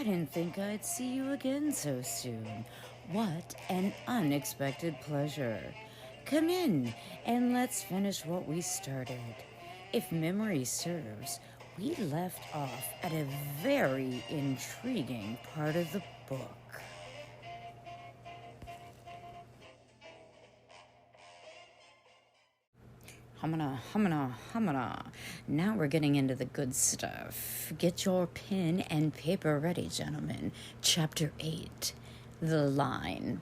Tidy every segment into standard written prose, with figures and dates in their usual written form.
I didn't think I'd see you again so soon. What an unexpected pleasure. Come in and let's finish what we started. If memory serves, we left off at a very intriguing part of the book. Humana. Now we're getting into the good stuff. Get your pen and paper ready, gentlemen. Chapter 8, The Line.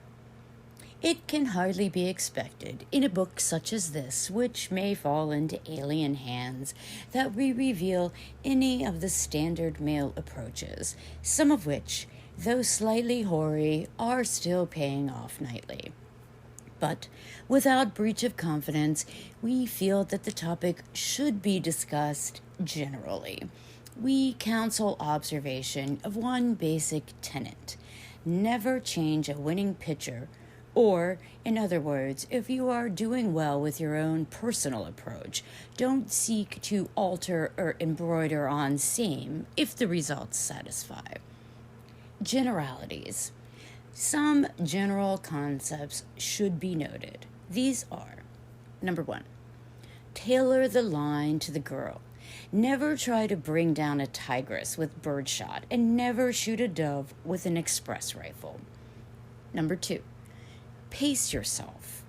It can hardly be expected in a book such as this, which may fall into alien hands, that we reveal any of the standard male approaches, some of which, though slightly hoary, are still paying off nightly. But without breach of confidence, we feel that the topic should be discussed generally. We counsel observation of one basic tenet: never change a winning pitcher, or, in other words, if you are doing well with your own personal approach, don't seek to alter or embroider on same if the results satisfy. Generalities. Some general concepts should be noted. These are: number 1, tailor the line to the girl. Never try to bring down a tigress with birdshot, and never shoot a dove with an express rifle. Number 2, pace yourself.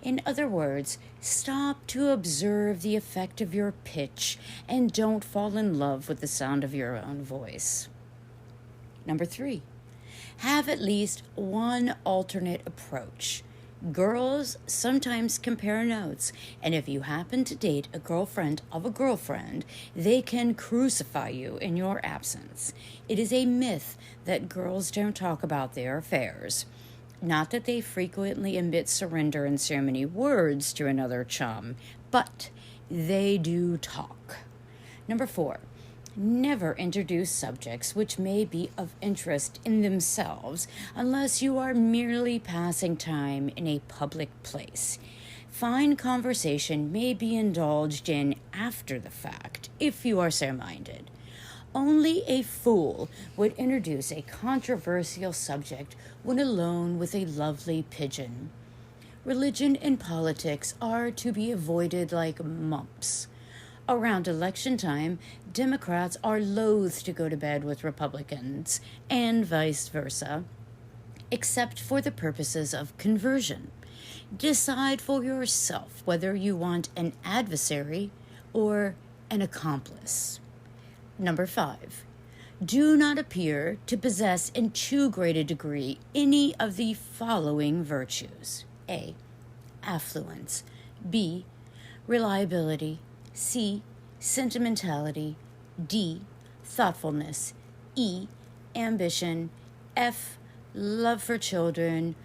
In other words, stop to observe the effect of your pitch and don't fall in love with the sound of your own voice. Number 3, have at least one alternate approach. Girls sometimes compare notes, and if you happen to date a girlfriend of a girlfriend, they can crucify you in your absence. It is a myth that girls don't talk about their affairs. Not that they frequently omit surrender in so many words to another chum, but they do talk. Number 4, never introduce subjects which may be of interest in themselves unless you are merely passing time in a public place. Fine conversation may be indulged in after the fact, if you are so minded. Only a fool would introduce a controversial subject when alone with a lovely pigeon. Religion and politics are to be avoided like mumps. Around election time, Democrats are loath to go to bed with Republicans, and vice versa, except for the purposes of conversion. Decide for yourself whether you want an adversary or an accomplice. Number 5, do not appear to possess in too great a degree any of the following virtues: A, affluence; B, reliability; C, sentimentality; D, thoughtfulness; E, ambition; F, love for children;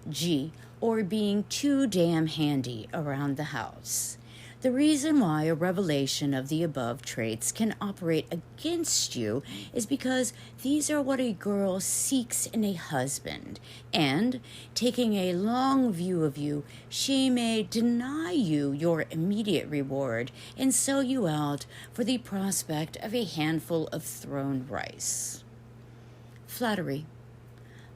G, or being too damn handy around the house. The reason why a revelation of the above traits can operate against you is because these are what a girl seeks in a husband, and, taking a long view of you, she may deny you your immediate reward and sell you out for the prospect of a handful of thrown rice. Flattery.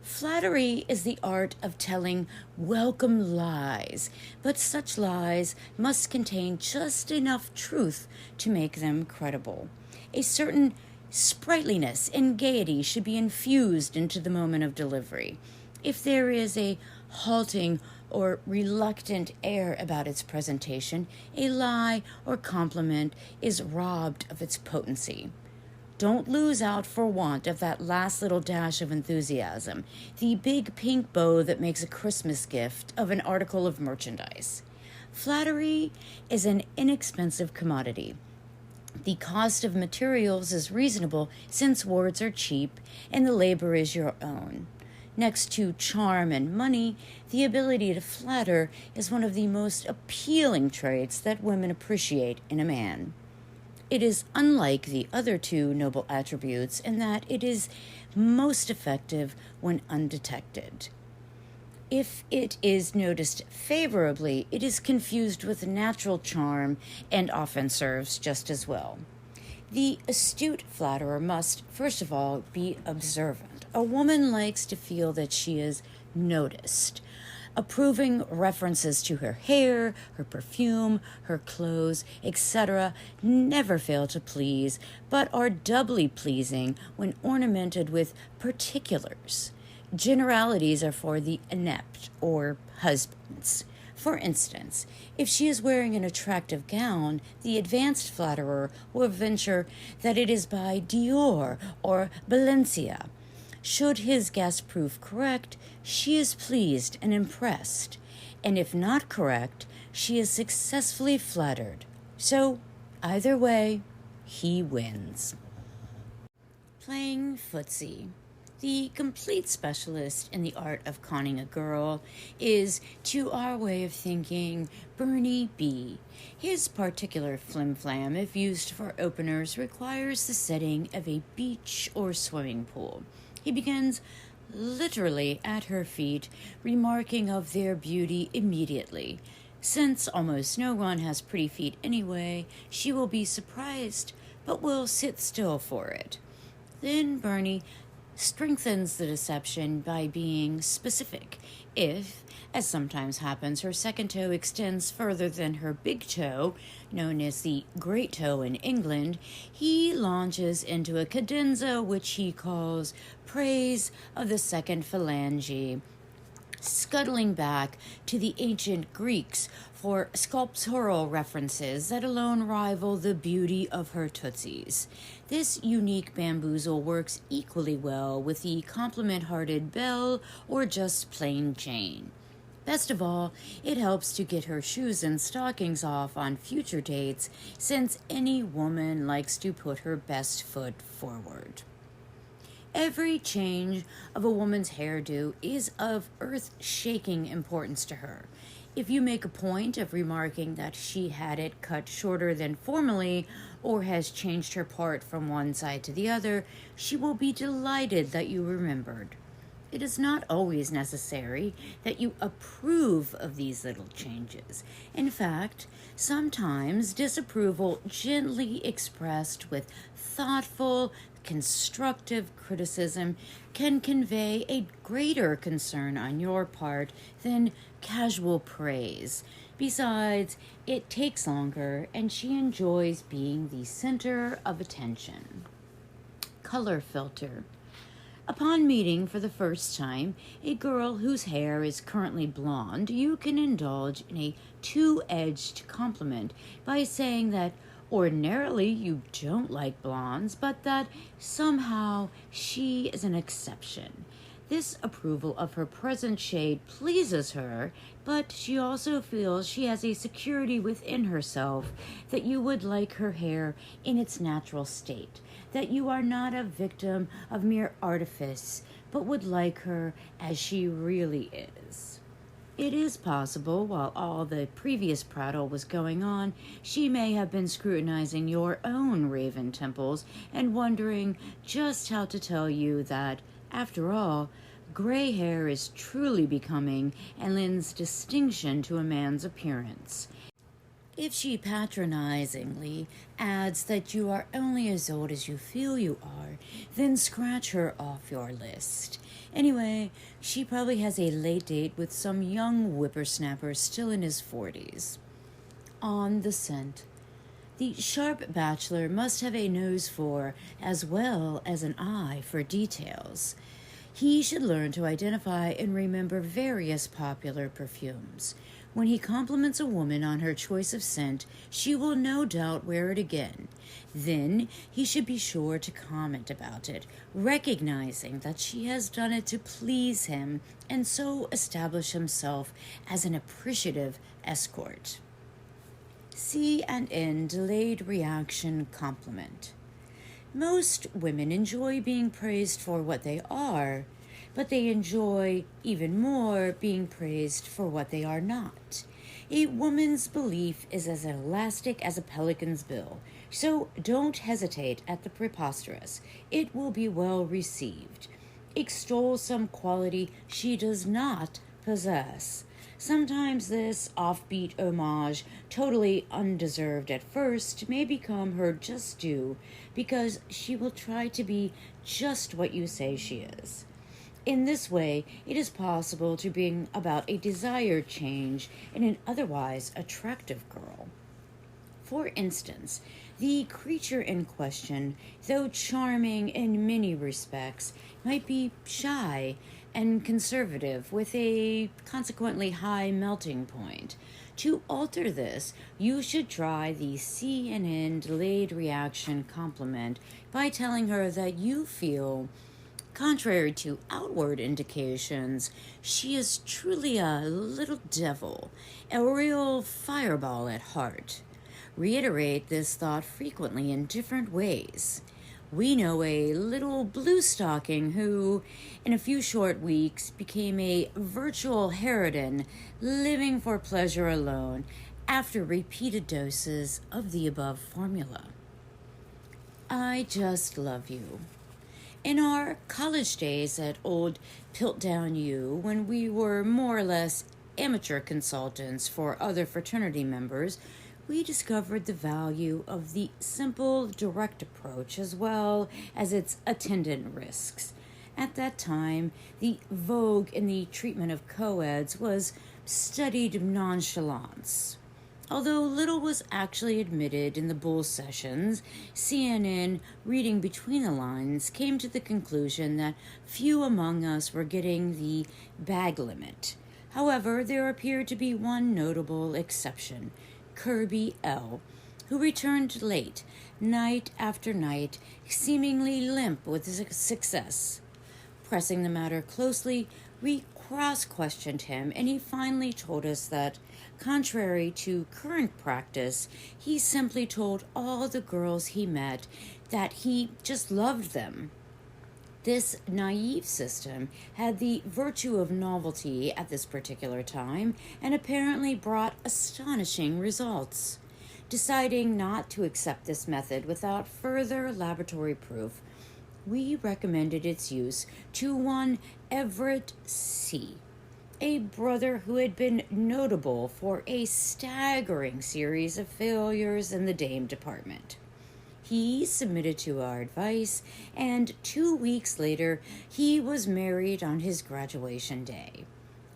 Flattery is the art of telling welcome lies, but such lies must contain just enough truth to make them credible. A certain sprightliness and gaiety should be infused into the moment of delivery. If there is a halting or reluctant air about its presentation, a lie or compliment is robbed of its potency. Don't lose out for want of that last little dash of enthusiasm, the big pink bow that makes a Christmas gift of an article of merchandise. Flattery is an inexpensive commodity. The cost of materials is reasonable since words are cheap and the labor is your own. Next to charm and money, the ability to flatter is one of the most appealing traits that women appreciate in a man. It is unlike the other two noble attributes in that it is most effective when undetected. If it is noticed favorably, it is confused with natural charm and often serves just as well. The astute flatterer must, first of all, be observant. A woman likes to feel that she is noticed. Approving references to her hair, her perfume, her clothes, etc., never fail to please, but are doubly pleasing when ornamented with particulars. Generalities are for the inept or husbands. For instance, if she is wearing an attractive gown, the advanced flatterer will venture that it is by Dior or Balenciaga. Should his guess prove correct, she is pleased and impressed, and if not correct, she is successfully flattered. So, either way, he wins. Playing footsie. The complete specialist in the art of conning a girl is, to our way of thinking, Bernie B. His particular flim-flam, if used for openers, requires the setting of a beach or swimming pool. He begins literally at her feet, remarking of their beauty immediately. Since almost no one has pretty feet anyway, she will be surprised, but will sit still for it. Then Bernie strengthens the deception by being specific. If, as sometimes happens, her second toe extends further than her big toe, known as the great toe in England, he launches into a cadenza which he calls praise of the second phalange, scuttling back to the ancient Greeks for sculptural references that alone rival the beauty of her tootsies. This unique bamboozle works equally well with the compliment-hearted Belle or just plain Jane. Best of all, it helps to get her shoes and stockings off on future dates, since any woman likes to put her best foot forward. Every change of a woman's hairdo is of earth-shaking importance to her. If you make a point of remarking that she had it cut shorter than formerly, or has changed her part from one side to the other, she will be delighted that you remembered. It is not always necessary that you approve of these little changes. In fact, sometimes disapproval, gently expressed with thoughtful, constructive criticism, can convey a greater concern on your part than casual praise. Besides, it takes longer, and she enjoys being the center of attention. Color filter. Upon meeting for the first time a girl whose hair is currently blonde, you can indulge in a two-edged compliment by saying that ordinarily you don't like blondes, but that somehow she is an exception. This approval of her present shade pleases her, but she also feels she has a security within herself that you would like her hair in its natural state, that you are not a victim of mere artifice, but would like her as she really is. It is possible, while all the previous prattle was going on, she may have been scrutinizing your own raven temples and wondering just how to tell you that, after all, gray hair is truly becoming and lends distinction to a man's appearance. If she patronizingly adds that you are only as old as you feel you are, then scratch her off your list. Anyway, she probably has a late date with some young whippersnapper still in his 40s. On the scent. The sharp bachelor must have a nose for, as well as an eye for details. He should learn to identify and remember various popular perfumes. When he compliments a woman on her choice of scent, she will no doubt wear it again. Then he should be sure to comment about it, recognizing that she has done it to please him, and so establish himself as an appreciative escort. C&N delayed reaction compliment. Most women enjoy being praised for what they are, but they enjoy even more being praised for what they are not. A woman's belief is as elastic as a pelican's bill, so don't hesitate at the preposterous. It will be well received. Extol some quality she does not possess. Sometimes this offbeat homage, totally undeserved at first, may become her just due because she will try to be just what you say she is. In this way, it is possible to bring about a desired change in an otherwise attractive girl. For instance, the creature in question, though charming in many respects, might be shy and conservative with a consequently high melting point. To alter this, you should try the CNN delayed reaction compliment by telling her that you feel, contrary to outward indications, she is truly a little devil, a real fireball at heart. Reiterate this thought frequently in different ways. We know a little blue stocking who, in a few short weeks, became a virtual harridan living for pleasure alone after repeated doses of the above formula. I just love you. In our college days at old Piltdown U, when we were more or less amateur consultants for other fraternity members, we discovered the value of the simple, direct approach as well as its attendant risks. At that time, the vogue in the treatment of co-eds was studied nonchalance. Although little was actually admitted in the bull sessions, CNN, reading between the lines, came to the conclusion that few among us were getting the bag limit. However, there appeared to be one notable exception, Kirby L., who returned late, night after night, seemingly limp with success. Pressing the matter closely, we cross-questioned him, and he finally told us that, contrary to current practice, he simply told all the girls he met that he just loved them. This naive system had the virtue of novelty at this particular time and apparently brought astonishing results. Deciding not to accept this method without further laboratory proof, we recommended its use to one Everett C., a brother who had been notable for a staggering series of failures in the dame department. He submitted to our advice, and 2 weeks later, he was married on his graduation day.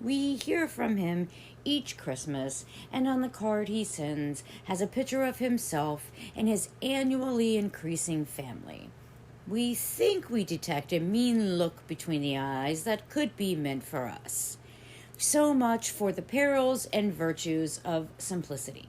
We hear from him each Christmas, and on the card he sends has a picture of himself and his annually increasing family. We think we detect a mean look between the eyes that could be meant for us. So much for the perils and virtues of simplicity.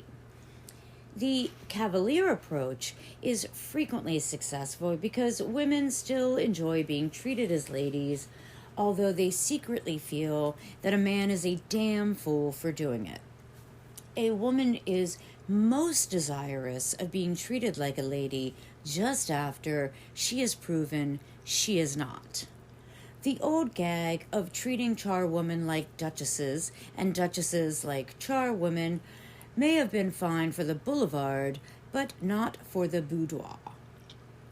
The cavalier approach is frequently successful because women still enjoy being treated as ladies, although they secretly feel that a man is a damn fool for doing it. A woman is most desirous of being treated like a lady just after she has proven she is not. The old gag of treating charwomen like duchesses and duchesses like charwomen may have been fine for the boulevard, but not for the boudoir.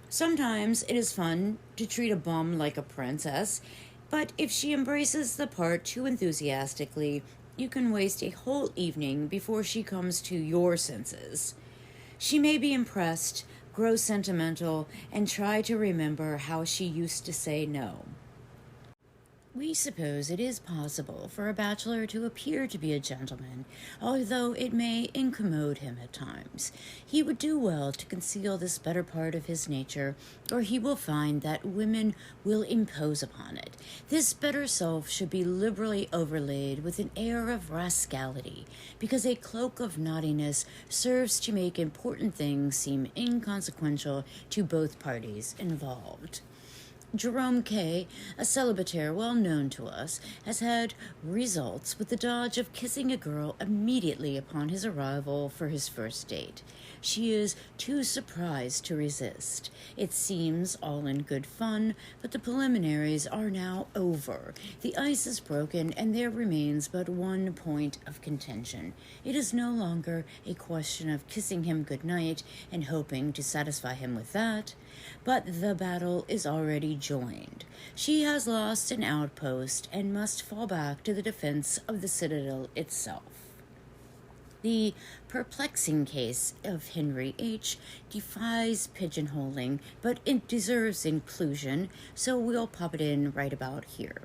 Sometimes it is fun to treat a bum like a princess, but if she embraces the part too enthusiastically, you can waste a whole evening before she comes to your senses. She may be impressed, grow sentimental, and try to remember how she used to say no. We suppose it is possible for a bachelor to appear to be a gentleman, although it may incommode him at times. He would do well to conceal this better part of his nature, or he will find that women will impose upon it. This better self should be liberally overlaid with an air of rascality, because a cloak of naughtiness serves to make important things seem inconsequential to both parties involved. Jerome K., a celibataire well known to us, has had results with the dodge of kissing a girl immediately upon his arrival for his first date. She is too surprised to resist. It seems all in good fun, but the preliminaries are now over. The ice is broken, and there remains but one point of contention. It is no longer a question of kissing him good night and hoping to satisfy him with that, but the battle is already rejoined. She has lost an outpost and must fall back to the defense of the citadel itself. The perplexing case of Henry H. defies pigeonholing, but it deserves inclusion, so we'll pop it in right about here.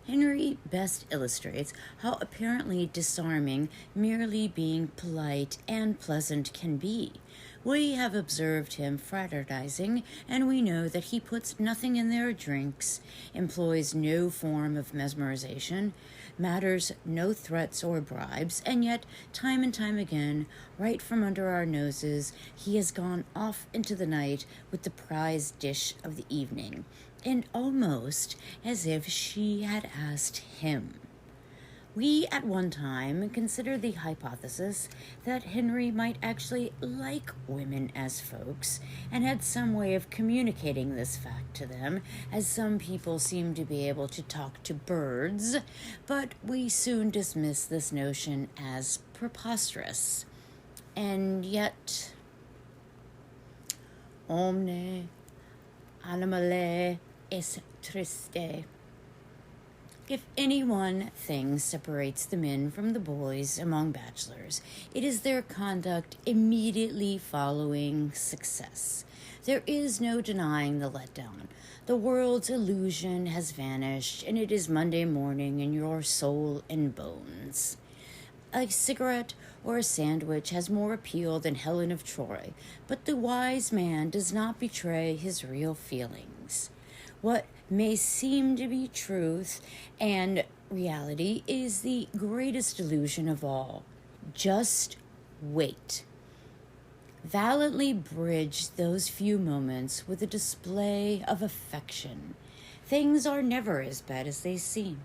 Henry best illustrates how apparently disarming merely being polite and pleasant can be. We have observed him fraternizing, and we know that he puts nothing in their drinks, employs no form of mesmerization, matters no threats or bribes, and yet, time and time again, right from under our noses, he has gone off into the night with the prize dish of the evening, and almost as if she had asked him. We at one time considered the hypothesis that Henry might actually like women as folks and had some way of communicating this fact to them, as some people seem to be able to talk to birds, but we soon dismissed this notion as preposterous. And yet, omne animale est triste. If any one thing separates the men from the boys among bachelors, it is their conduct immediately following success. There is no denying the letdown. The world's illusion has vanished, and it is Monday morning in your soul and bones. A cigarette or a sandwich has more appeal than Helen of Troy, but the wise man does not betray his real feelings. What may seem to be truth and reality is the greatest illusion of all. Just wait. Valiantly bridge those few moments with a display of affection. Things are never as bad as they seem.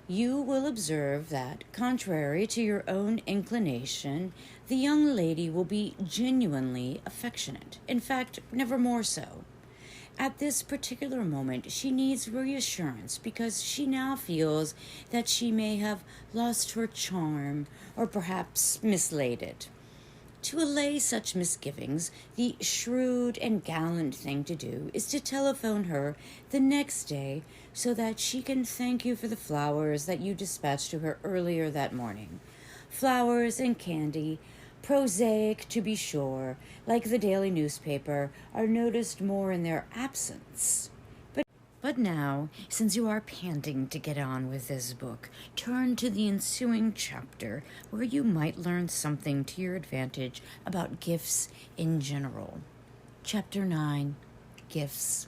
You will observe that, contrary to your own inclination, the young lady will be genuinely affectionate. In fact, never more so. At this particular moment, she needs reassurance because she now feels that she may have lost her charm or perhaps mislaid it. To allay such misgivings, the shrewd and gallant thing to do is to telephone her the next day so that she can thank you for the flowers that you dispatched to her earlier that morning. Flowers and candy, prosaic to be sure, like the daily newspaper, are noticed more in their absence. But now, since you are panting to get on with this book, turn to the ensuing chapter where you might learn something to your advantage about gifts in general. Chapter 9, Gifts.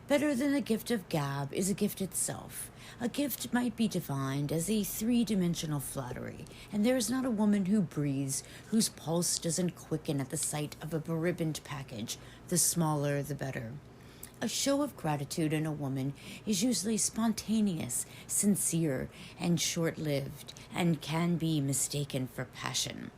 Better than the gift of gab is a gift itself. A gift might be defined as a three-dimensional flattery, and there is not a woman who breathes whose pulse doesn't quicken at the sight of a beribboned package, the smaller the better. A show of gratitude in a woman is usually spontaneous, sincere, and short-lived, and can be mistaken for passion.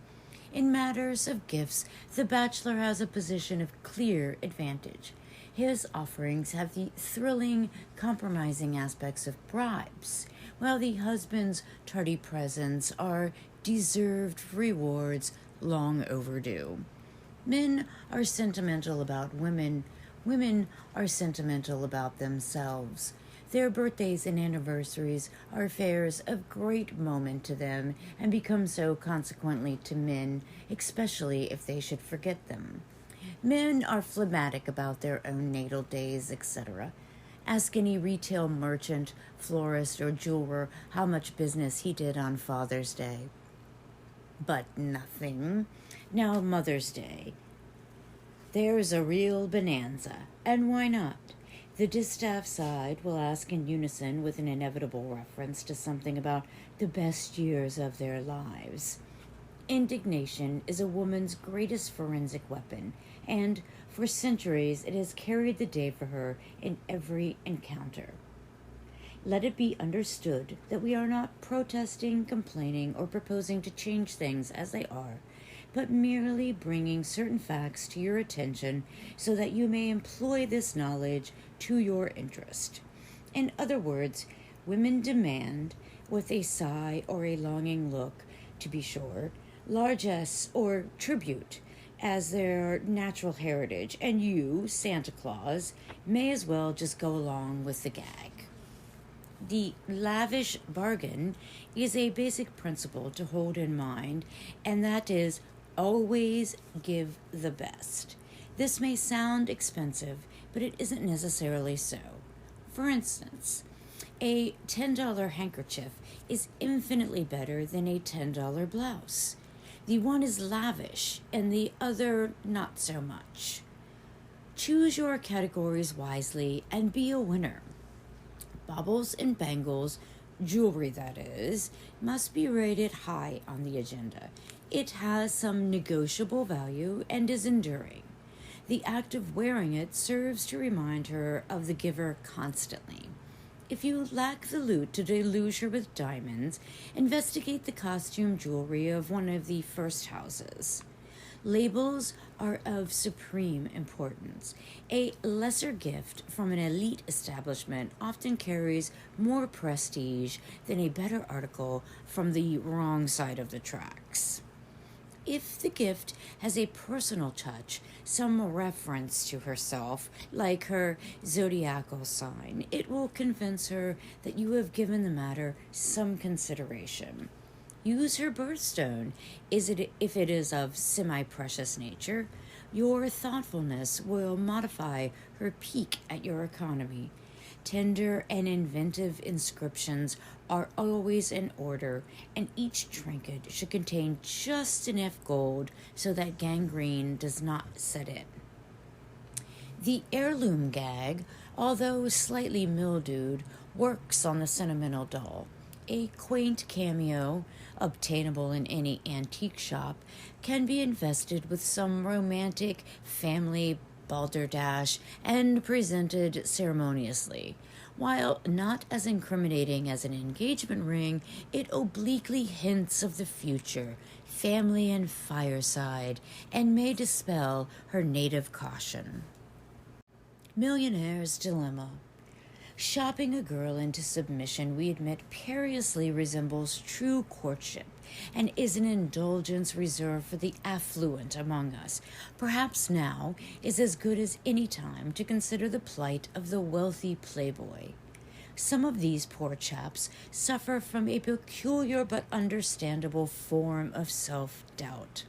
In matters of gifts, the bachelor has a position of clear advantage. His offerings have the thrilling, compromising aspects of bribes, while the husband's tardy presents are deserved rewards long overdue. Men are sentimental about women. Women are sentimental about themselves. Their birthdays and anniversaries are affairs of great moment to them and become so consequently to men, especially if they should forget them. Men are phlegmatic about their own natal days, etc. Ask any retail merchant, florist, or jeweler how much business he did on Father's Day. But nothing. Now Mother's Day. There's a real bonanza, and why not? The distaff side will ask in unison with an inevitable reference to something about the best years of their lives. Indignation is a woman's greatest forensic weapon, and for centuries it has carried the day for her in every encounter. Let it be understood that we are not protesting, complaining, or proposing to change things as they are, but merely bringing certain facts to your attention so that you may employ this knowledge to your interest. In other words, women demand, with a sigh or a longing look, to be sure, largesse or tribute, as their natural heritage, and you, Santa Claus, may as well just go along with the gag. The lavish bargain is a basic principle to hold in mind, and that is always give the best. This may sound expensive, but it isn't necessarily so. For instance, a $10 handkerchief is infinitely better than a $10 blouse. The one is lavish, and the other not so much. Choose your categories wisely and be a winner. Baubles and bangles, jewelry that is, must be rated high on the agenda. It has some negotiable value and is enduring. The act of wearing it serves to remind her of the giver constantly. If you lack the loot to deluge her with diamonds, investigate the costume jewelry of one of the first houses. Labels are of supreme importance. A lesser gift from an elite establishment often carries more prestige than a better article from the wrong side of the tracks. If the gift has a personal touch, some reference to herself, like her zodiacal sign, it will convince her that you have given the matter some consideration. Use her birthstone if it is of semi-precious nature. Your thoughtfulness will modify her pique at your economy. Tender and inventive inscriptions are always in order, and each trinket should contain just enough gold so that gangrene does not set in. The heirloom gag, although slightly mildewed, works on the sentimental doll. A quaint cameo, obtainable in any antique shop, can be invested with some romantic family balderdash and presented ceremoniously. While not as incriminating as an engagement ring, it obliquely hints of the future, family and fireside, and may dispel her native caution. Millionaire's Dilemma. Shopping a girl into submission, we admit, perilously resembles true courtship and is an indulgence reserved for the affluent among us. Perhaps now is as good as any time to consider the plight of the wealthy playboy. Some of these poor chaps suffer from a peculiar but understandable form of self-doubt.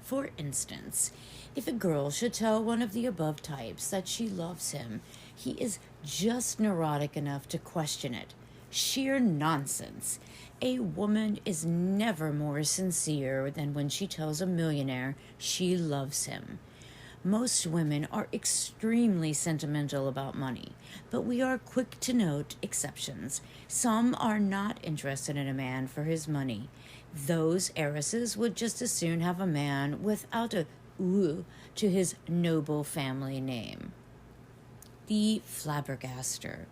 For instance, if a girl should tell one of the above types that she loves him, he is just neurotic enough to question it. Sheer nonsense. A woman is never more sincere than when she tells a millionaire she loves him. Most women are extremely sentimental about money, but we are quick to note exceptions. Some are not interested in a man for his money. Those heiresses would just as soon have a man without a "oo" to his noble family name. The flabbergaster.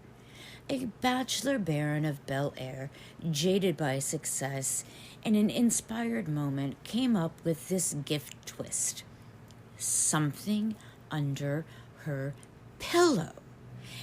A bachelor baron of Bel Air, jaded by success, in an inspired moment came up with this gift twist. Something under her pillow.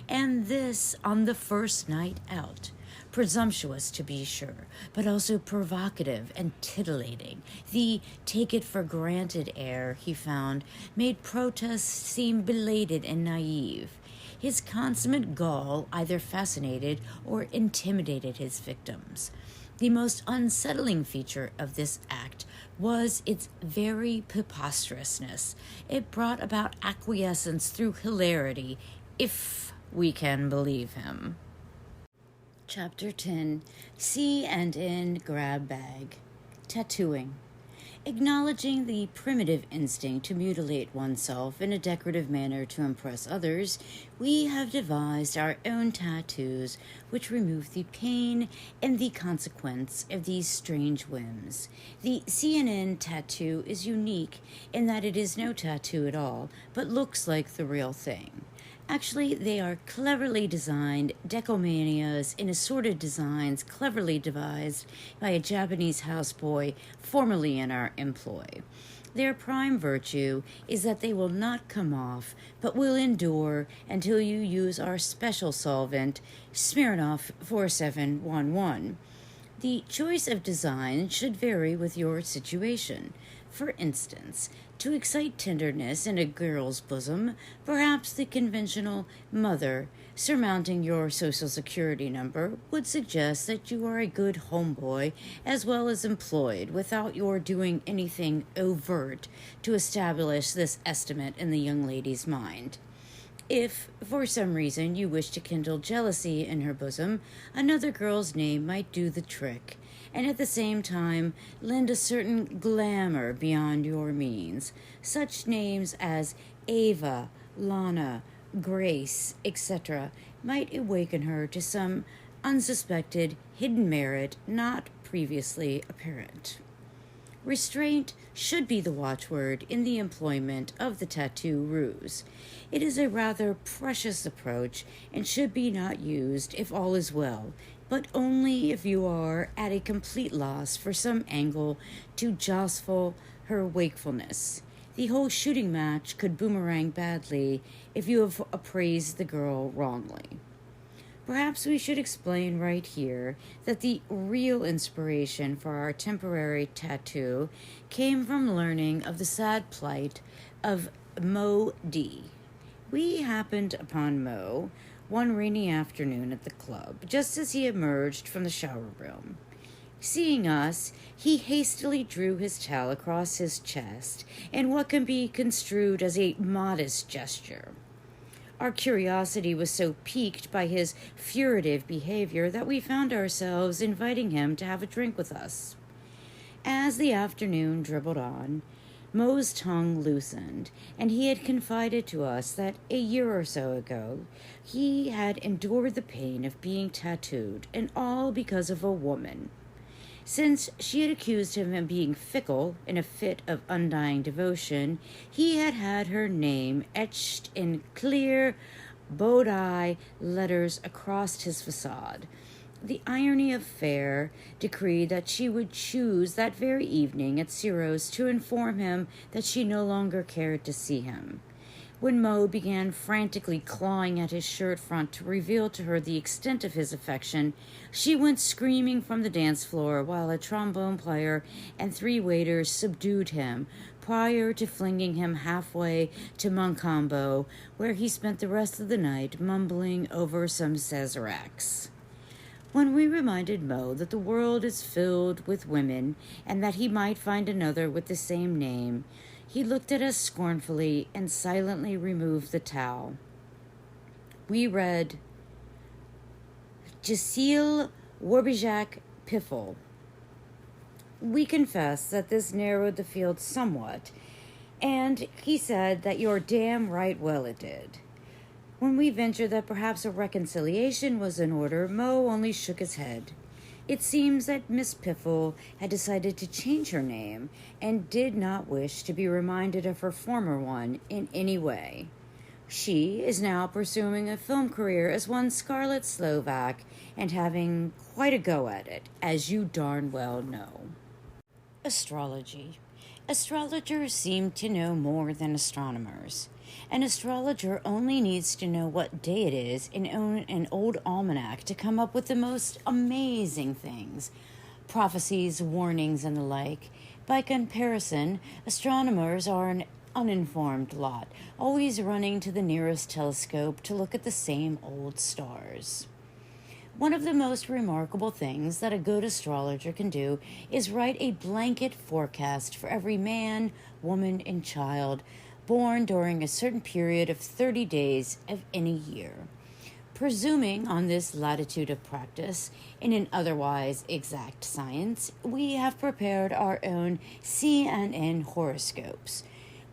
And this on the first night out. Presumptuous, to be sure, but also provocative and titillating. The take-it-for-granted air, he found, made protests seem belated and naive. His consummate gall either fascinated or intimidated his victims. The most unsettling feature of this act was its very preposterousness. It brought about acquiescence through hilarity, if we can believe him. Chapter 10. See and in Grab Bag. Tattooing. Acknowledging the primitive instinct to mutilate oneself in a decorative manner to impress others, we have devised our own tattoos which remove the pain and the consequence of these strange whims. The CNN tattoo is unique in that it is no tattoo at all, but looks like the real thing. Actually, they are cleverly designed decomanias in assorted designs cleverly devised by a Japanese houseboy formerly in our employ. Their prime virtue is that they will not come off, but will endure until you use our special solvent, Smirnoff 4711. The choice of design should vary with your situation. For instance, To excite tenderness in a girl's bosom, perhaps the conventional mother surmounting your social security number would suggest that you are a good homeboy as well as employed without your doing anything overt to establish this estimate in the young lady's mind. If, for some reason, you wish to kindle jealousy in her bosom, another girl's name might do the trick, and at the same time lend a certain glamour beyond your means. Such names as Ava, Lana, Grace, etc., might awaken her to some unsuspected hidden merit not previously apparent. Restraint should be the watchword in the employment of the tattoo ruse. It is a rather precious approach and should be not used if all is well, but only if you are at a complete loss for some angle to jostle her wakefulness. The whole shooting match could boomerang badly if you have appraised the girl wrongly. Perhaps we should explain right here that the real inspiration for our temporary tattoo came from learning of the sad plight of Mo D. We happened upon Mo one rainy afternoon at the club, just as he emerged from the shower room. Seeing us, he hastily drew his towel across his chest in what can be construed as a modest gesture. Our curiosity was so piqued by his furtive behavior that we found ourselves inviting him to have a drink with us. As the afternoon dribbled on, Mo's tongue loosened, and he had confided to us that a year or so ago he had endured the pain of being tattooed, and all because of a woman. Since she had accused him of being fickle in a fit of undying devotion, he had had her name etched in clear, bold-eye letters across his facade. The irony of fate decreed that she would choose that very evening at Ciro's to inform him that she no longer cared to see him. When Mo began frantically clawing at his shirt front to reveal to her the extent of his affection, she went screaming from the dance floor while a trombone player and 3 waiters subdued him prior to flinging him halfway to Moncombo, where he spent the rest of the night mumbling over some Sazeracs. When we reminded Mo that the world is filled with women and that he might find another with the same name, he looked at us scornfully and silently removed the towel. We read, Jacille Warbijak Piffle. We confess that this narrowed the field somewhat, and he said that you're damn right well it did. When we ventured that perhaps a reconciliation was in order, Mo only shook his head. It seems that Miss Piffle had decided to change her name and did not wish to be reminded of her former one in any way. She is now pursuing a film career as one Scarlett Slovak and having quite a go at it, as you darn well know. Astrology. Astrologers seem to know more than astronomers. An astrologer only needs to know what day it is and own an old almanac to come up with the most amazing things, prophecies, warnings, and the like. By comparison, astronomers are an uninformed lot, always running to the nearest telescope to look at the same old stars. One of the most remarkable things that a good astrologer can do is write a blanket forecast for every man, woman, and child born during a certain period of 30 days of any year. Presuming on this latitude of practice in an otherwise exact science, we have prepared our own CNN horoscopes.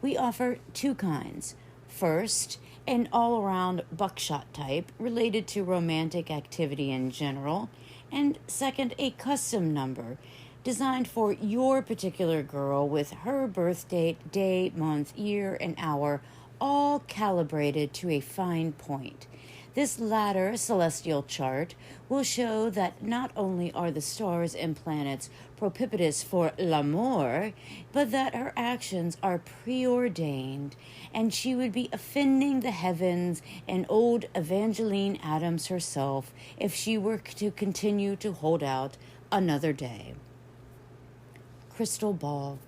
We offer 2 kinds. First, an all-around buckshot type related to romantic activity in general, and second, a custom number designed for your particular girl with her birth date, day, month, year, and hour, all calibrated to a fine point. This latter celestial chart will show that not only are the stars and planets propitious for l'amour, but that her actions are preordained, and she would be offending the heavens and old Evangeline Adams herself if she were to continue to hold out another day. Crystal ball.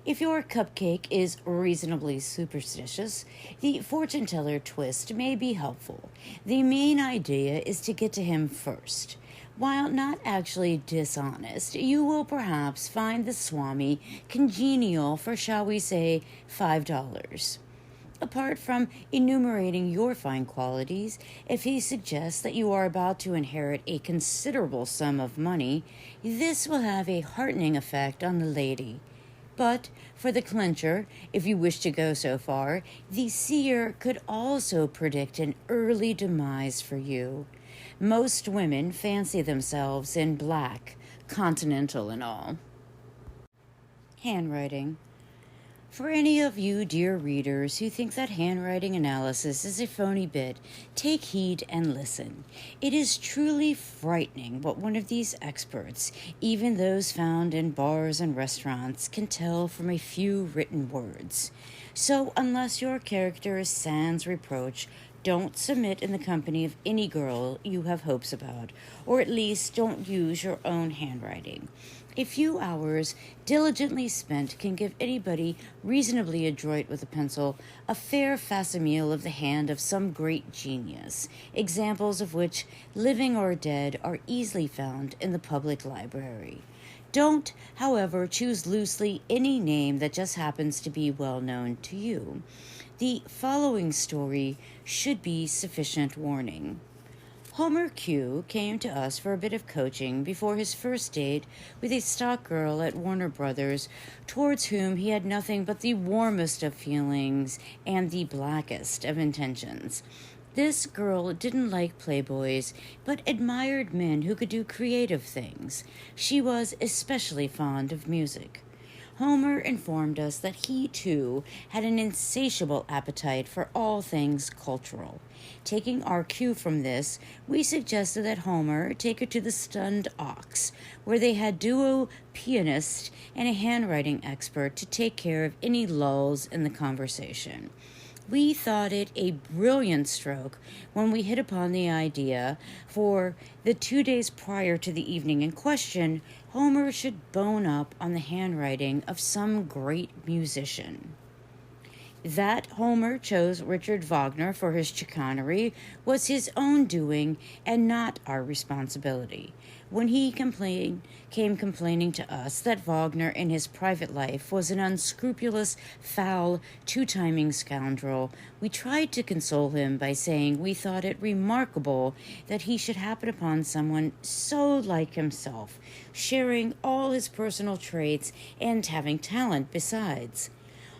If your cupcake is reasonably superstitious, the fortune teller twist may be helpful. The main idea is to get to him first. While not actually dishonest, you will perhaps find the Swami congenial for, shall we say, $5. Apart from enumerating your fine qualities, if he suggests that you are about to inherit a considerable sum of money, this will have a heartening effect on the lady. But for the clincher, if you wish to go so far, the seer could also predict an early demise for you. Most women fancy themselves in black, continental and all. Handwriting. For any of you dear readers who think that handwriting analysis is a phony bit, take heed and listen. It is truly frightening what one of these experts, even those found in bars and restaurants, can tell from a few written words. So unless your character is sans reproach, don't submit in the company of any girl you have hopes about, or at least don't use your own handwriting. A few hours diligently spent can give anybody reasonably adroit with a pencil a fair facsimile of the hand of some great genius, examples of which, living or dead, are easily found in the public library. Don't, however, choose loosely any name that just happens to be well known to you. The following story should be sufficient warning. Homer Q came to us for a bit of coaching before his first date with a stock girl at Warner Brothers, towards whom he had nothing but the warmest of feelings and the blackest of intentions. This girl didn't like playboys, but admired men who could do creative things. She was especially fond of music. Homer informed us that he, too, had an insatiable appetite for all things cultural. Taking our cue from this, we suggested that Homer take her to the Stunned Ox, where they had duo pianist and a handwriting expert to take care of any lulls in the conversation. We thought it a brilliant stroke when we hit upon the idea for the 2 days prior to the evening in question, Homer should bone up on the handwriting of some great musician. That Homer chose Richard Wagner for his chicanery was his own doing and not our responsibility. When he came complaining to us that Wagner in his private life was an unscrupulous, foul, two-timing scoundrel, we tried to console him by saying we thought it remarkable that he should happen upon someone so like himself, sharing all his personal traits and having talent besides.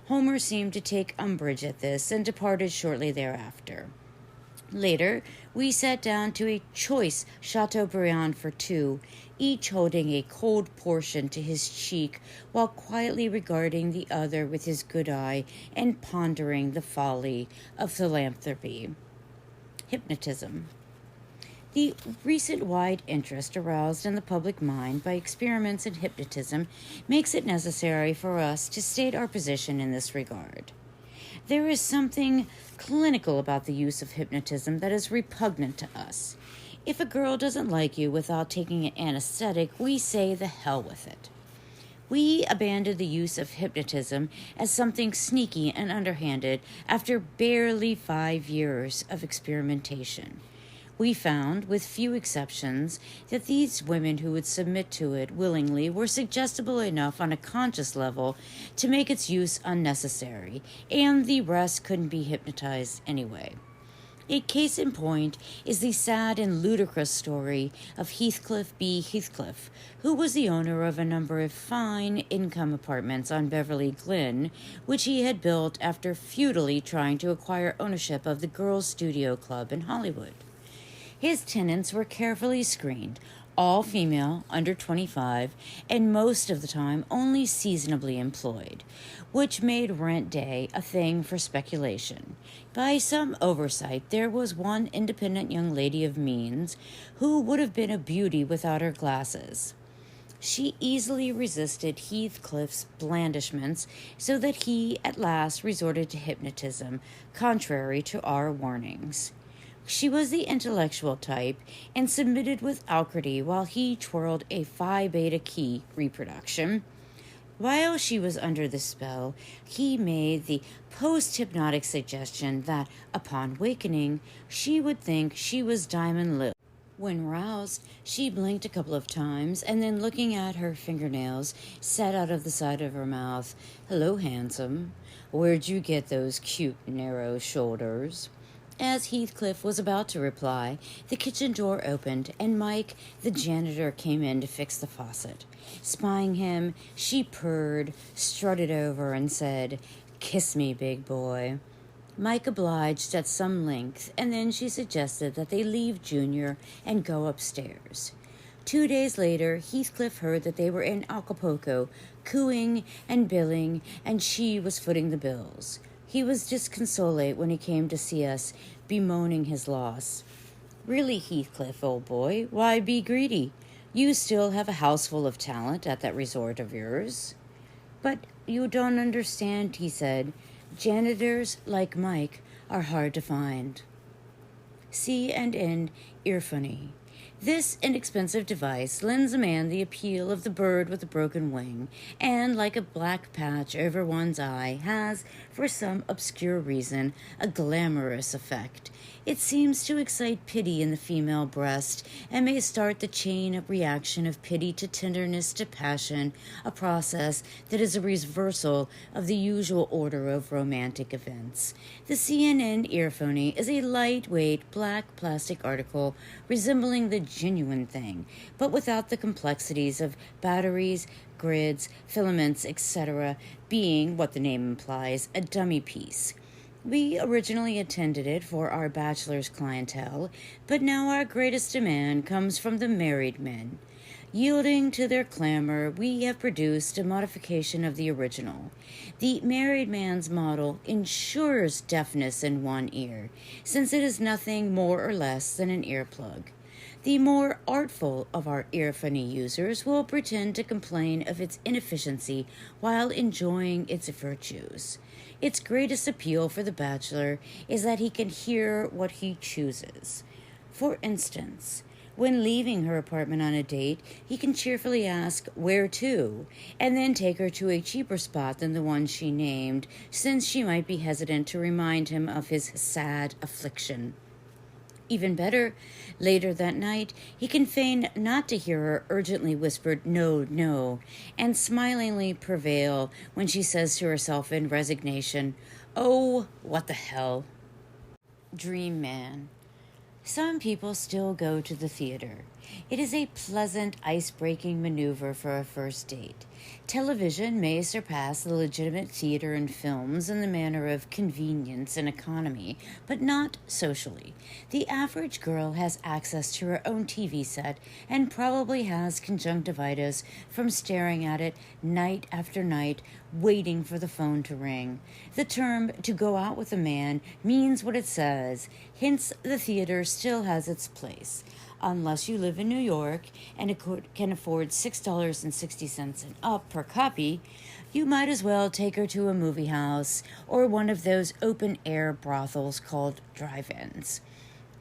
Homer seemed to take umbrage at this and departed shortly thereafter. Later, we sat down to a choice Chateaubriand for two, each holding a cold portion to his cheek while quietly regarding the other with his good eye and pondering the folly of philanthropy. Hypnotism. The recent wide interest aroused in the public mind by experiments in hypnotism makes it necessary for us to state our position in this regard. There is something clinical about the use of hypnotism that is repugnant to us. If a girl doesn't like you without taking an anesthetic, we say the hell with it. We abandoned the use of hypnotism as something sneaky and underhanded after barely 5 years of experimentation. We found, with few exceptions, that these women who would submit to it willingly were suggestible enough on a conscious level to make its use unnecessary, and the rest couldn't be hypnotized anyway. A case in point is the sad and ludicrous story of Heathcliff B. Heathcliff, who was the owner of a number of fine income apartments on Beverly Glen, which he had built after futilely trying to acquire ownership of the Girls' Studio Club in Hollywood. His tenants were carefully screened, all female, under 25, and most of the time only seasonably employed, which made rent day a thing for speculation. By some oversight, there was one independent young lady of means who would have been a beauty without her glasses. She easily resisted Heathcliff's blandishments, so that he at last resorted to hypnotism, contrary to our warnings. She was the intellectual type and submitted with alacrity while he twirled a Phi Beta key reproduction. While she was under the spell, he made the post-hypnotic suggestion that, upon wakening, she would think she was Diamond Lil. When roused, she blinked a couple of times and then, looking at her fingernails, said out of the side of her mouth, "Hello, handsome. Where'd you get those cute, narrow shoulders?" As Heathcliff was about to reply, the kitchen door opened and Mike, the janitor, came in to fix the faucet. Spying him, she purred, strutted over, and said, "Kiss me, big boy." Mike obliged at some length, and then she suggested that they leave Junior and go upstairs. 2 days later, Heathcliff heard that they were in Acapulco, cooing and billing, and she was footing the bills. He was disconsolate when he came to see us, bemoaning his loss. "Really, Heathcliff, old boy, why be greedy? You still have a house full of talent at that resort of yours." "But you don't understand," he said. "Janitors like Mike are hard to find." See and end Earphony. This inexpensive device lends a man the appeal of the bird with the broken wing, and, like a black patch over one's eye, has, for some obscure reason, a glamorous effect. It seems to excite pity in the female breast, and may start the chain of reaction of pity to tenderness to passion, a process that is a reversal of the usual order of romantic events. The CNN Earphony is a lightweight black plastic article resembling the genuine thing, but without the complexities of batteries, grids, filaments, etc., being, what the name implies, a dummy piece. We originally intended it for our bachelor's clientele, but now our greatest demand comes from the married men. Yielding to their clamor, we have produced a modification of the original. The married man's model ensures deafness in one ear, since it is nothing more or less than an earplug. The more artful of our earphony users will pretend to complain of its inefficiency while enjoying its virtues. Its greatest appeal for the bachelor is that he can hear what he chooses. For instance, when leaving her apartment on a date, he can cheerfully ask, "Where to?" and then take her to a cheaper spot than the one she named, since she might be hesitant to remind him of his sad affliction. Even better, later that night, he can feign not to hear her urgently whispered "no, no," and smilingly prevail when she says to herself in resignation, "Oh, what the hell." Dream Man. Some people still go to the theater. It is a pleasant, ice-breaking maneuver for a first date. Television may surpass the legitimate theater and films in the manner of convenience and economy, but not socially. The average girl has access to her own TV set and probably has conjunctivitis from staring at it night after night, waiting for the phone to ring. The term "to go out with a man" means what it says, hence the theater still has its place. Unless you live in New York and can afford $6.60 and up per copy, you might as well take her to a movie house or one of those open-air brothels called drive-ins.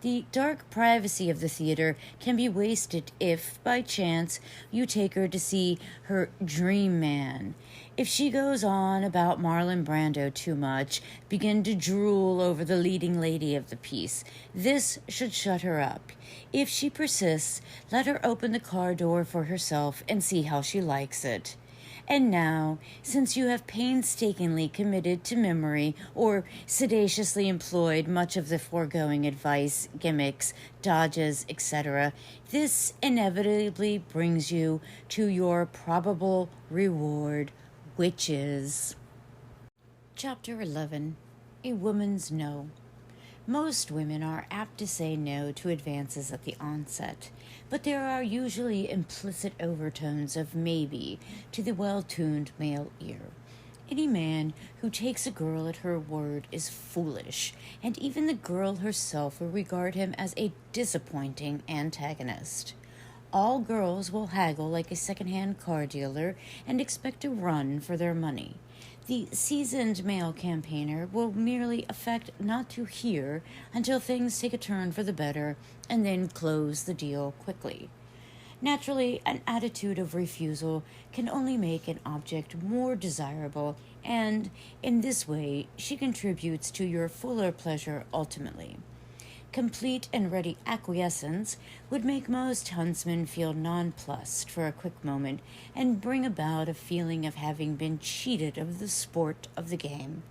The dark privacy of the theater can be wasted if, by chance, you take her to see her dream man. If she goes on about Marlon Brando too much, begin to drool over the leading lady of the piece, this should shut her up. If she persists, let her open the car door for herself and see how she likes it. And now, since you have painstakingly committed to memory or sedaciously employed much of the foregoing advice, gimmicks, dodges, etc., this inevitably brings you to your probable reward, which is... Chapter 11. A Woman's No. Most women are apt to say no to advances at the onset, but there are usually implicit overtones of maybe to the well-tuned male ear. Any man who takes a girl at her word is foolish, and even the girl herself will regard him as a disappointing antagonist. All girls will haggle like a second-hand car dealer and expect a run for their money. The seasoned male campaigner will merely affect not to hear until things take a turn for the better and then close the deal quickly. Naturally, an attitude of refusal can only make an object more desirable, and in this way, she contributes to your fuller pleasure ultimately. Complete and ready acquiescence would make most huntsmen feel nonplussed for a quick moment and bring about a feeling of having been cheated of the sport of the game.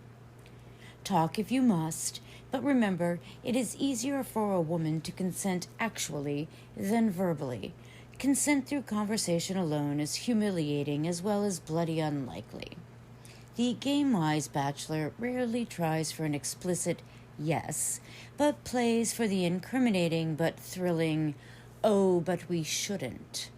Talk if you must, but remember, it is easier for a woman to consent actually than verbally. Consent through conversation alone is humiliating as well as bloody unlikely. The game-wise bachelor rarely tries for an explicit yes, but plays for the incriminating but thrilling, oh, but we shouldn't.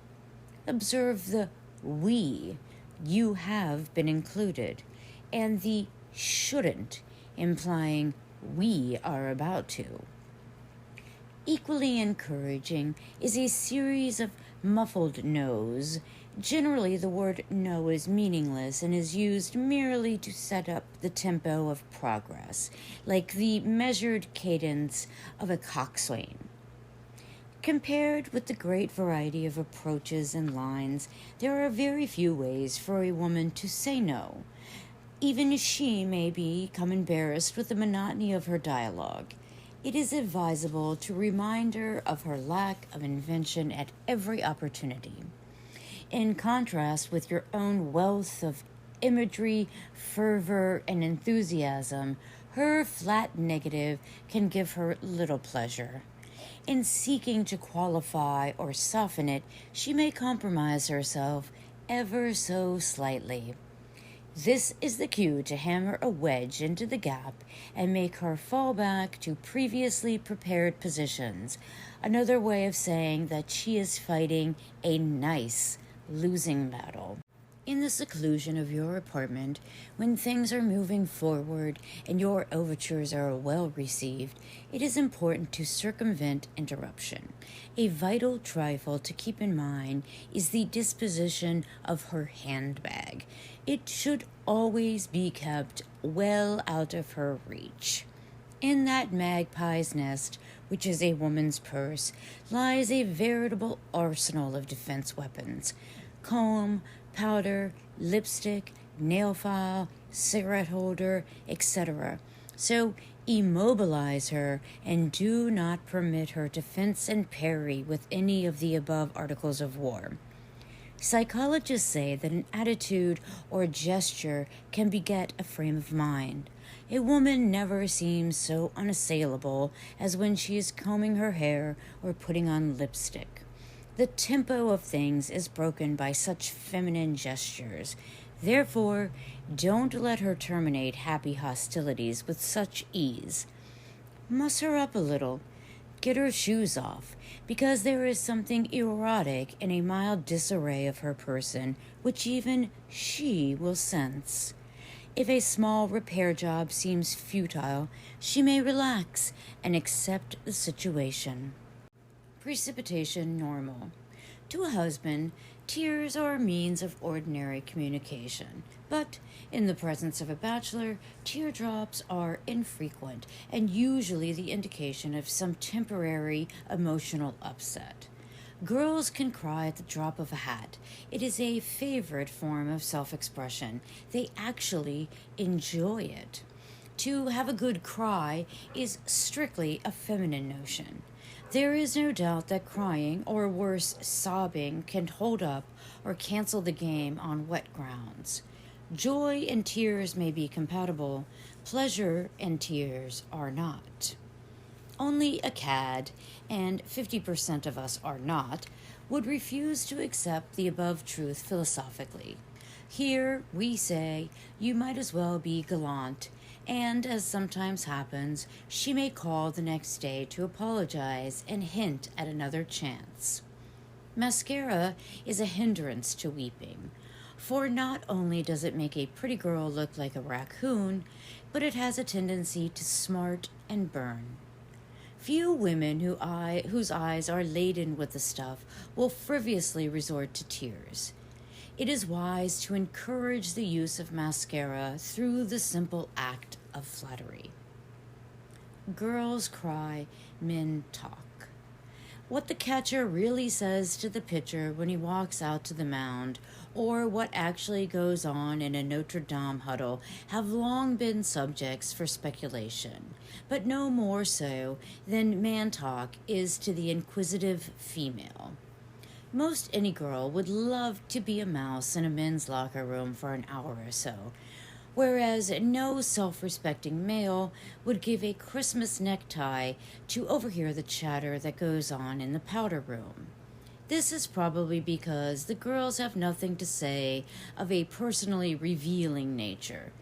Observe the we, you have been included, and the shouldn't, implying we are about to. Equally encouraging is a series of muffled no's. Generally, the word no is meaningless and is used merely to set up the tempo of progress, like the measured cadence of a coxswain. Compared with the great variety of approaches and lines, there are very few ways for a woman to say no. Even she may become embarrassed with the monotony of her dialogue. It is advisable to remind her of her lack of invention at every opportunity. In contrast with your own wealth of imagery, fervor, and enthusiasm, her flat negative can give her little pleasure. In seeking to qualify or soften it, she may compromise herself ever so slightly. This is the cue to hammer a wedge into the gap and make her fall back to previously prepared positions, another way of saying that she is fighting a nice losing battle. In the seclusion of your apartment, when things are moving forward and your overtures are well received, it is important to circumvent interruption. A vital trifle to keep in mind is the disposition of her handbag. It should always be kept well out of her reach. In that magpie's nest, which is a woman's purse, lies a veritable arsenal of defense weapons. Comb, powder, lipstick, nail file, cigarette holder, etc. So immobilize her and do not permit her to fence and parry with any of the above articles of war. Psychologists say that an attitude or gesture can beget a frame of mind. A woman never seems so unassailable as when she is combing her hair or putting on lipstick. The tempo of things is broken by such feminine gestures. Therefore, don't let her terminate happy hostilities with such ease. Muss her up a little. Get her shoes off, because there is something erotic in a mild disarray of her person, which even she will sense. If a small repair job seems futile, she may relax and accept the situation. Precipitation normal. To a husband, tears are a means of ordinary communication, but in the presence of a bachelor, teardrops are infrequent and usually the indication of some temporary emotional upset. Girls can cry at the drop of a hat. It is a favorite form of self-expression. They actually enjoy it. To have a good cry is strictly a feminine notion. There is no doubt that crying, or worse, sobbing, can hold up or cancel the game on wet grounds. Joy and tears may be compatible. Pleasure and tears are not. Only a cad, and 50% of us are not, would refuse to accept the above truth philosophically. Here we say, you might as well be gallant, and, as sometimes happens, she may call the next day to apologize and hint at another chance. Mascara is a hindrance to weeping, for not only does it make a pretty girl look like a raccoon, but it has a tendency to smart and burn. Few women whose eyes are laden with the stuff will frivolously resort to tears. It is wise to encourage the use of mascara through the simple act of flattery. Girls cry, men talk. what the catcher really says to the pitcher when he walks out to the mound, or what actually goes on in a Notre Dame huddle have long been subjects for speculation, but no more so than man talk is to the inquisitive female. Most any girl would love to be a mouse in a men's locker room for an hour or so, whereas no self-respecting male would give a Christmas necktie to overhear the chatter that goes on in the powder room. This is probably because the girls have nothing to say of a personally revealing nature.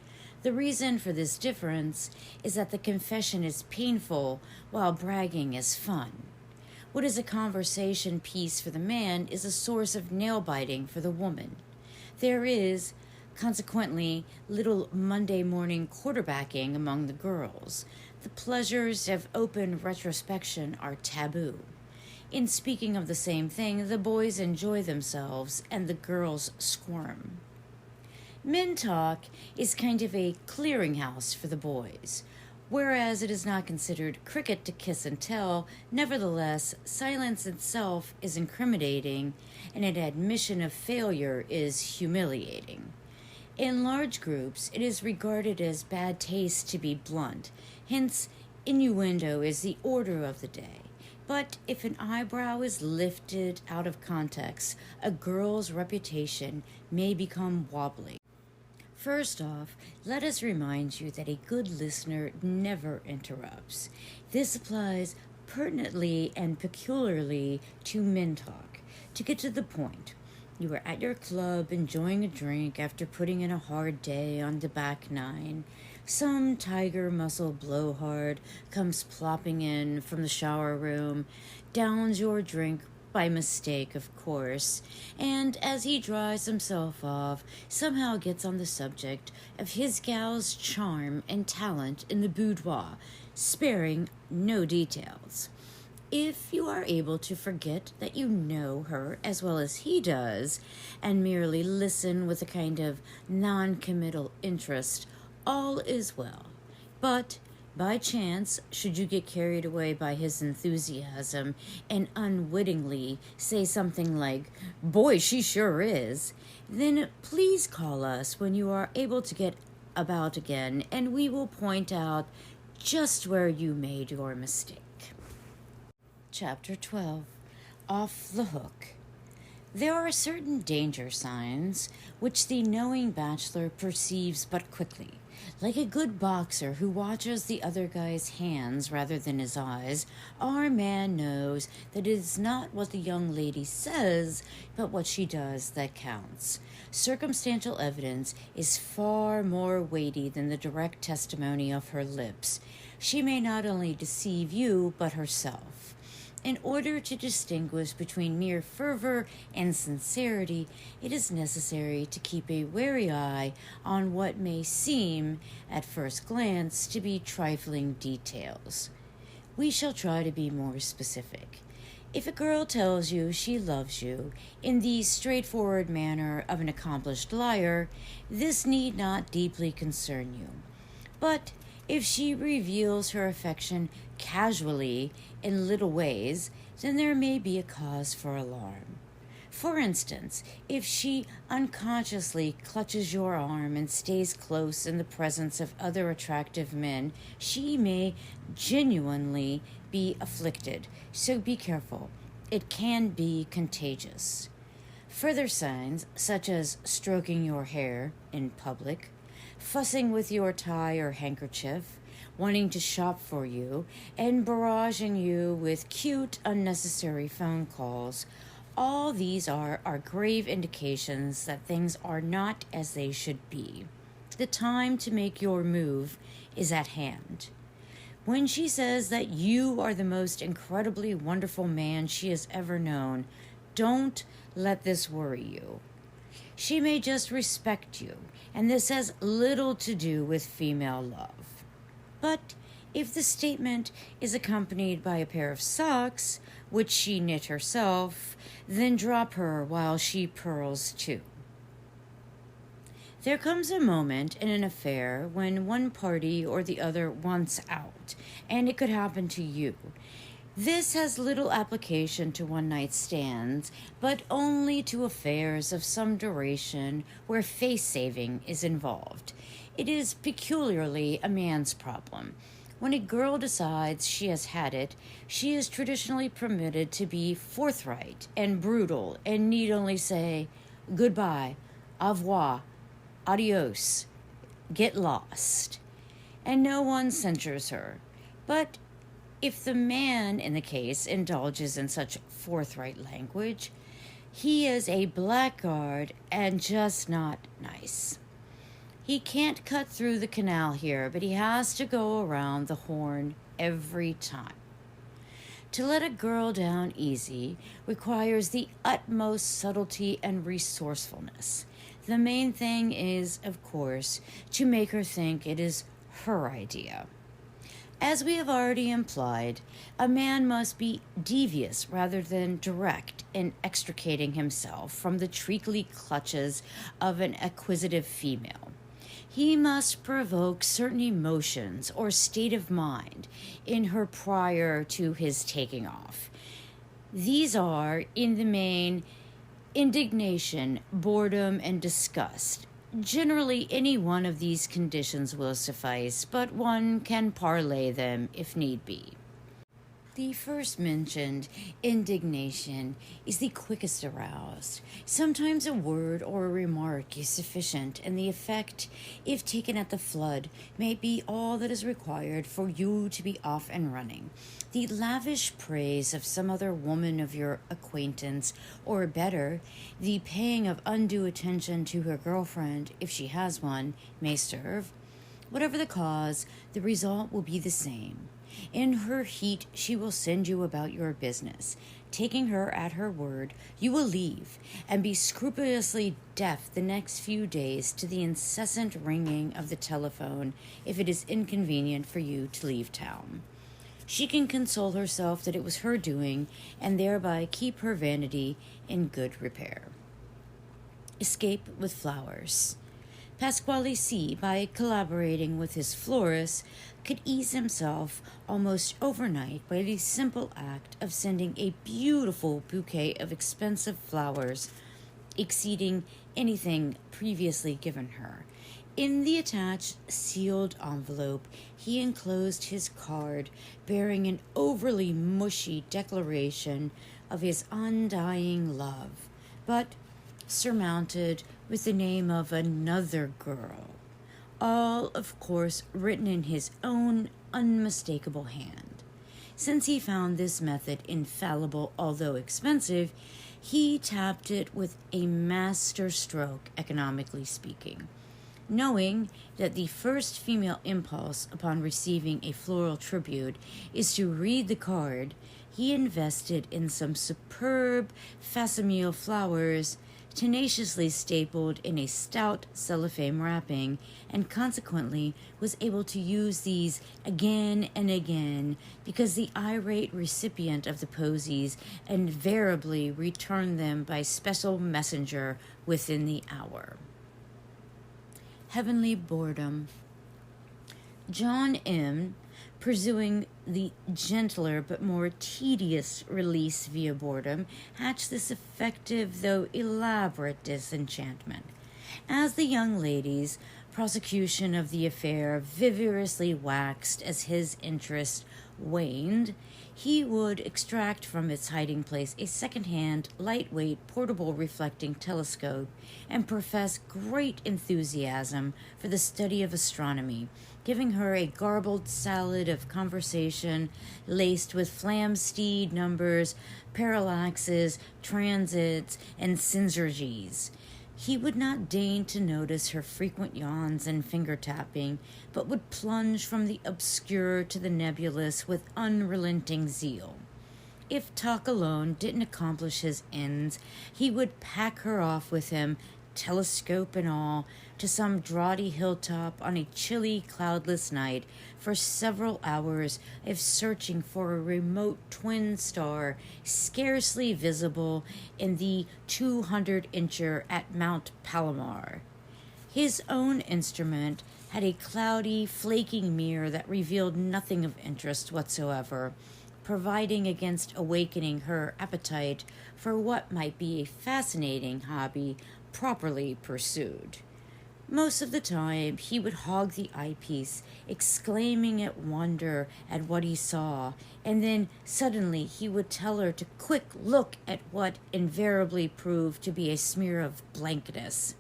The reason for this difference is that the confession is painful while bragging is fun. What is a conversation piece for the man is a source of nail-biting for the woman. There is, consequently, little Monday morning quarterbacking among the girls. The pleasures of open retrospection are taboo. In speaking of the same thing, the boys enjoy themselves and the girls squirm. Men talk is kind of a clearinghouse for the boys. Whereas it is not considered cricket to kiss and tell, nevertheless, silence itself is incriminating, and an admission of failure is humiliating. In large groups, it is regarded as bad taste to be blunt, hence, innuendo is the order of the day. But if an eyebrow is lifted out of context, a girl's reputation may become wobbly. First off, let us remind you that a good listener never interrupts. This applies pertinently and peculiarly to men talk. To get to the point, you are at your club enjoying a drink after putting in a hard day on the back nine. Some tiger muscle blowhard comes plopping in from the shower room, downs your drink by mistake, of course, and as he dries himself off, somehow gets on the subject of his gal's charm and talent in the boudoir, sparing no details. If you are able to forget that you know her as well as he does, and merely listen with a kind of non-committal interest, all is well. But by chance, should you get carried away by his enthusiasm and unwittingly say something like, "Boy, she sure is," then please call us when you are able to get about again, and we will point out just where you made your mistake. Chapter 12. Off the Hook. There are certain danger signs which the knowing bachelor perceives but quickly. Like a good boxer who watches the other guy's hands rather than his eyes, our man knows that it is not what the young lady says, but what she does that counts. Circumstantial evidence is far more weighty than the direct testimony of her lips. She may not only deceive you, but herself. In order to distinguish between mere fervor and sincerity, it is necessary to keep a wary eye on what may seem, at first glance, to be trifling details. We shall try to be more specific. If a girl tells you she loves you in the straightforward manner of an accomplished liar, this need not deeply concern you. But if she reveals her affection casually in little ways, then there may be a cause for alarm. For instance, if she unconsciously clutches your arm and stays close in the presence of other attractive men, she may genuinely be afflicted, so be careful. It can be contagious. Further signs, such as stroking your hair in public, fussing with your tie or handkerchief, wanting to shop for you, and barraging you with cute, unnecessary phone calls. All these are grave indications that things are not as they should be. The time to make your move is at hand. When she says that you are the most incredibly wonderful man she has ever known, don't let this worry you. She may just respect you, and this has little to do with female love. But if the statement is accompanied by a pair of socks, which she knit herself, then drop her while she pearls too. There comes a moment in an affair when one party or the other wants out, and it could happen to you. This has little application to one-night stands, but only to affairs of some duration where face-saving is involved. It is peculiarly a man's problem. When a girl decides she has had it, she is traditionally permitted to be forthright and brutal and need only say, goodbye, au revoir, adios, get lost. And no one censures her. But if the man in the case indulges in such forthright language, he is a blackguard and just not nice. He can't cut through the canal here, but he has to go around the horn every time. To let a girl down easy requires the utmost subtlety and resourcefulness. The main thing is, of course, to make her think it is her idea. As we have already implied, a man must be devious rather than direct in extricating himself from the treacly clutches of an acquisitive female. He must provoke certain emotions or state of mind in her prior to his taking off. These are, in the main, indignation, boredom, and disgust. Generally, any one of these conditions will suffice, but one can parlay them if need be. The first mentioned, indignation, is the quickest aroused. Sometimes a word or a remark is sufficient, and the effect, if taken at the flood, may be all that is required for you to be off and running. The lavish praise of some other woman of your acquaintance, or better, the paying of undue attention to her girlfriend, if she has one, may serve. Whatever the cause, the result will be the same. In her heat, she will send you about your business. Taking her at her word, you will leave and be scrupulously deaf the next few days to the incessant ringing of the telephone if it is inconvenient for you to leave town. She can console herself that it was her doing and thereby keep her vanity in good repair. Escape with flowers. Pasquale C., by collaborating with his florist, could ease himself almost overnight by the simple act of sending a beautiful bouquet of expensive flowers, exceeding anything previously given her. In the attached sealed envelope, he enclosed his card bearing an overly mushy declaration of his undying love, but surmounted with the name of another girl, all, of course, written in his own unmistakable hand. Since he found this method infallible, although expensive, he tapped it with a master stroke, economically speaking. Knowing that the first female impulse upon receiving a floral tribute is to read the card, he invested in some superb facsimile flowers tenaciously stapled in a stout cellophane wrapping, and consequently was able to use these again and again because the irate recipient of the posies invariably returned them by special messenger within the hour. Heavenly boredom. John M., pursuing the gentler but more tedious release via boredom, hatched this effective though elaborate disenchantment. As the young lady's prosecution of the affair vigorously waxed as his interest waned, he would extract from its hiding place a second-hand, lightweight, portable reflecting telescope and profess great enthusiasm for the study of astronomy, giving her a garbled salad of conversation laced with Flamsteed numbers, parallaxes, transits, and synergies. He would not deign to notice her frequent yawns and finger-tapping, but would plunge from the obscure to the nebulous with unrelenting zeal. If talk alone didn't accomplish his ends, he would pack her off with him, telescope and all, to some draughty hilltop on a chilly, cloudless night for several hours of searching for a remote twin star scarcely visible in the 200-incher at Mount Palomar. His own instrument had a cloudy, flaking mirror that revealed nothing of interest whatsoever, providing against awakening her appetite for what might be a fascinating hobby properly pursued. Most of the time, he would hog the eyepiece, exclaiming at wonder at what he saw, and then suddenly he would tell her to quick look at what invariably proved to be a smear of blankness.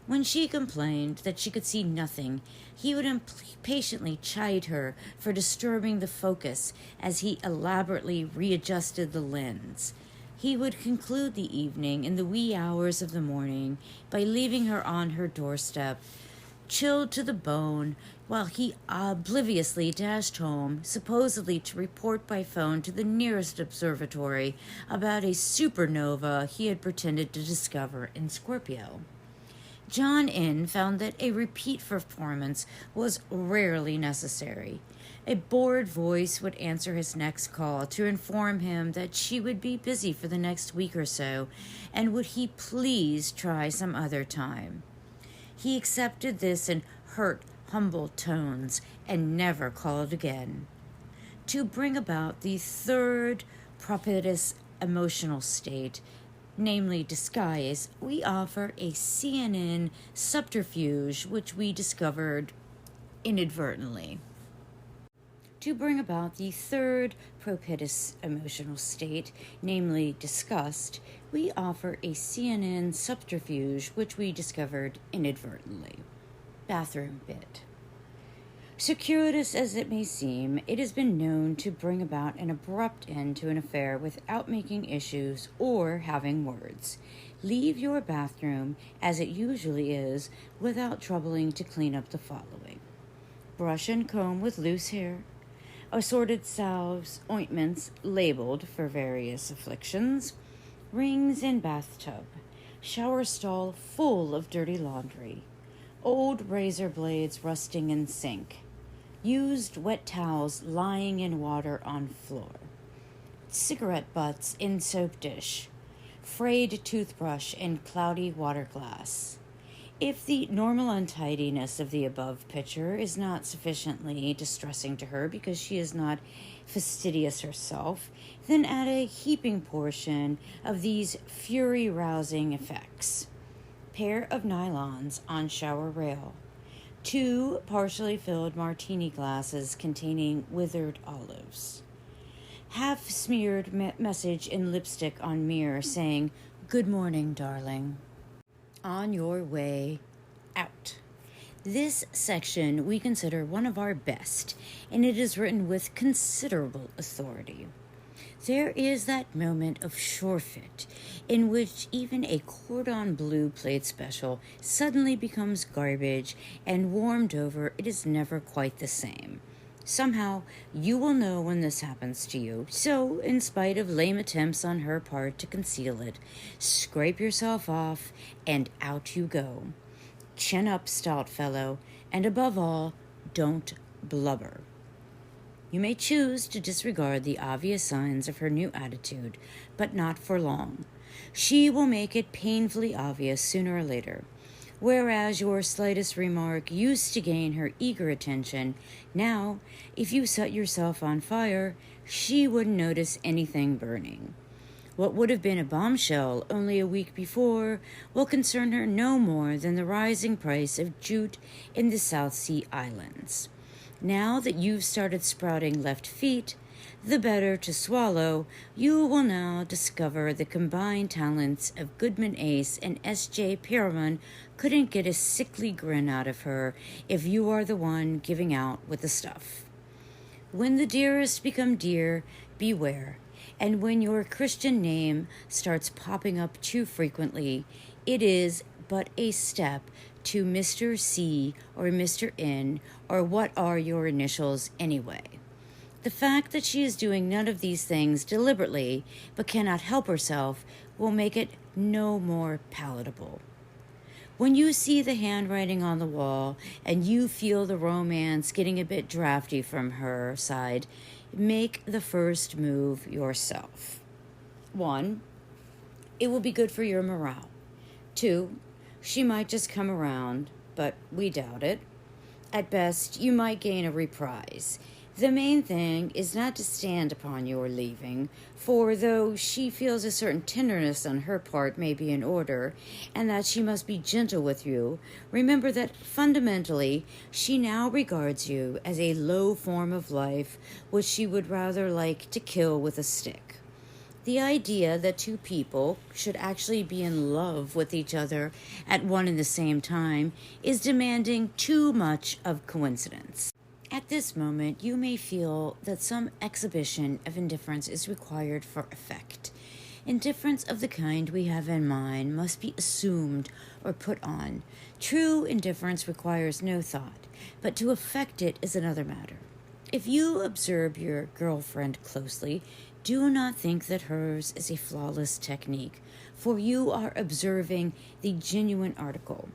When she complained that she could see nothing, he would impatiently chide her for disturbing the focus as he elaborately readjusted the lens. He would conclude the evening in the wee hours of the morning by leaving her on her doorstep, chilled to the bone, while he obliviously dashed home, supposedly to report by phone to the nearest observatory about a supernova he had pretended to discover in Scorpio. John N. found that a repeat performance was rarely necessary. A bored voice would answer his next call to inform him that she would be busy for the next week or so, and would he please try some other time. He accepted this in hurt, humble tones and never called again. To bring about the third propitious emotional state, namely disguise, we offer a CNN subterfuge which we discovered inadvertently. To bring about the third propitious emotional state, namely disgust, we offer a CNN subterfuge which we discovered inadvertently. Bathroom bit. Circuitous as it may seem, it has been known to bring about an abrupt end to an affair without making issues or having words. Leave your bathroom, as it usually is, without troubling to clean up the following: brush and comb with loose hair, assorted salves, ointments labeled for various afflictions, rings in bathtub, shower stall full of dirty laundry, old razor blades rusting in sink, used wet towels lying in water on floor, cigarette butts in soap dish, frayed toothbrush in cloudy water glass. If the normal untidiness of the above picture is not sufficiently distressing to her because she is not fastidious herself, then add a heaping portion of these fury-rousing effects: pair of nylons on shower rail, 2 partially filled martini glasses containing withered olives, half-smeared message in lipstick on mirror saying, "Good morning, darling." On your way out. This section we consider one of our best, and it is written with considerable authority. There is that moment of surefit in which even a cordon bleu plate special suddenly becomes garbage, and warmed over it is never quite the same. Somehow, you will know when this happens to you, so, in spite of lame attempts on her part to conceal it, scrape yourself off, and out you go. Chin up, stout fellow, and above all, don't blubber. You may choose to disregard the obvious signs of her new attitude, but not for long. She will make it painfully obvious sooner or later. Whereas your slightest remark used to gain her eager attention, now, if you set yourself on fire, she wouldn't notice anything burning. What would have been a bombshell only a week before will concern her no more than the rising price of jute in the South Sea Islands. Now that you've started sprouting left feet, the better to swallow, you will now discover the combined talents of Goodman Ace and S.J. Perelman couldn't get a sickly grin out of her if you are the one giving out with the stuff. When the dearest become dear, beware, and when your Christian name starts popping up too frequently, it is but a step to Mr. C or Mr. N, or what are your initials anyway. The fact that she is doing none of these things deliberately but cannot help herself will make it no more palatable. When you see the handwriting on the wall and you feel the romance getting a bit drafty from her side, make the first move yourself. 1. It will be good for your morale. 2. She might just come around, but we doubt it. At best, you might gain a reprise. The main thing is not to stand upon your leaving, for though she feels a certain tenderness on her part may be in order, and that she must be gentle with you, remember that fundamentally she now regards you as a low form of life which she would rather like to kill with a stick. The idea that two people should actually be in love with each other at one and the same time is demanding too much of coincidence. At this moment, you may feel that some exhibition of indifference is required for effect. Indifference of the kind we have in mind must be assumed or put on. True indifference requires no thought, but to affect it is another matter. If you observe your girlfriend closely, do not think that hers is a flawless technique, for you are observing the genuine article.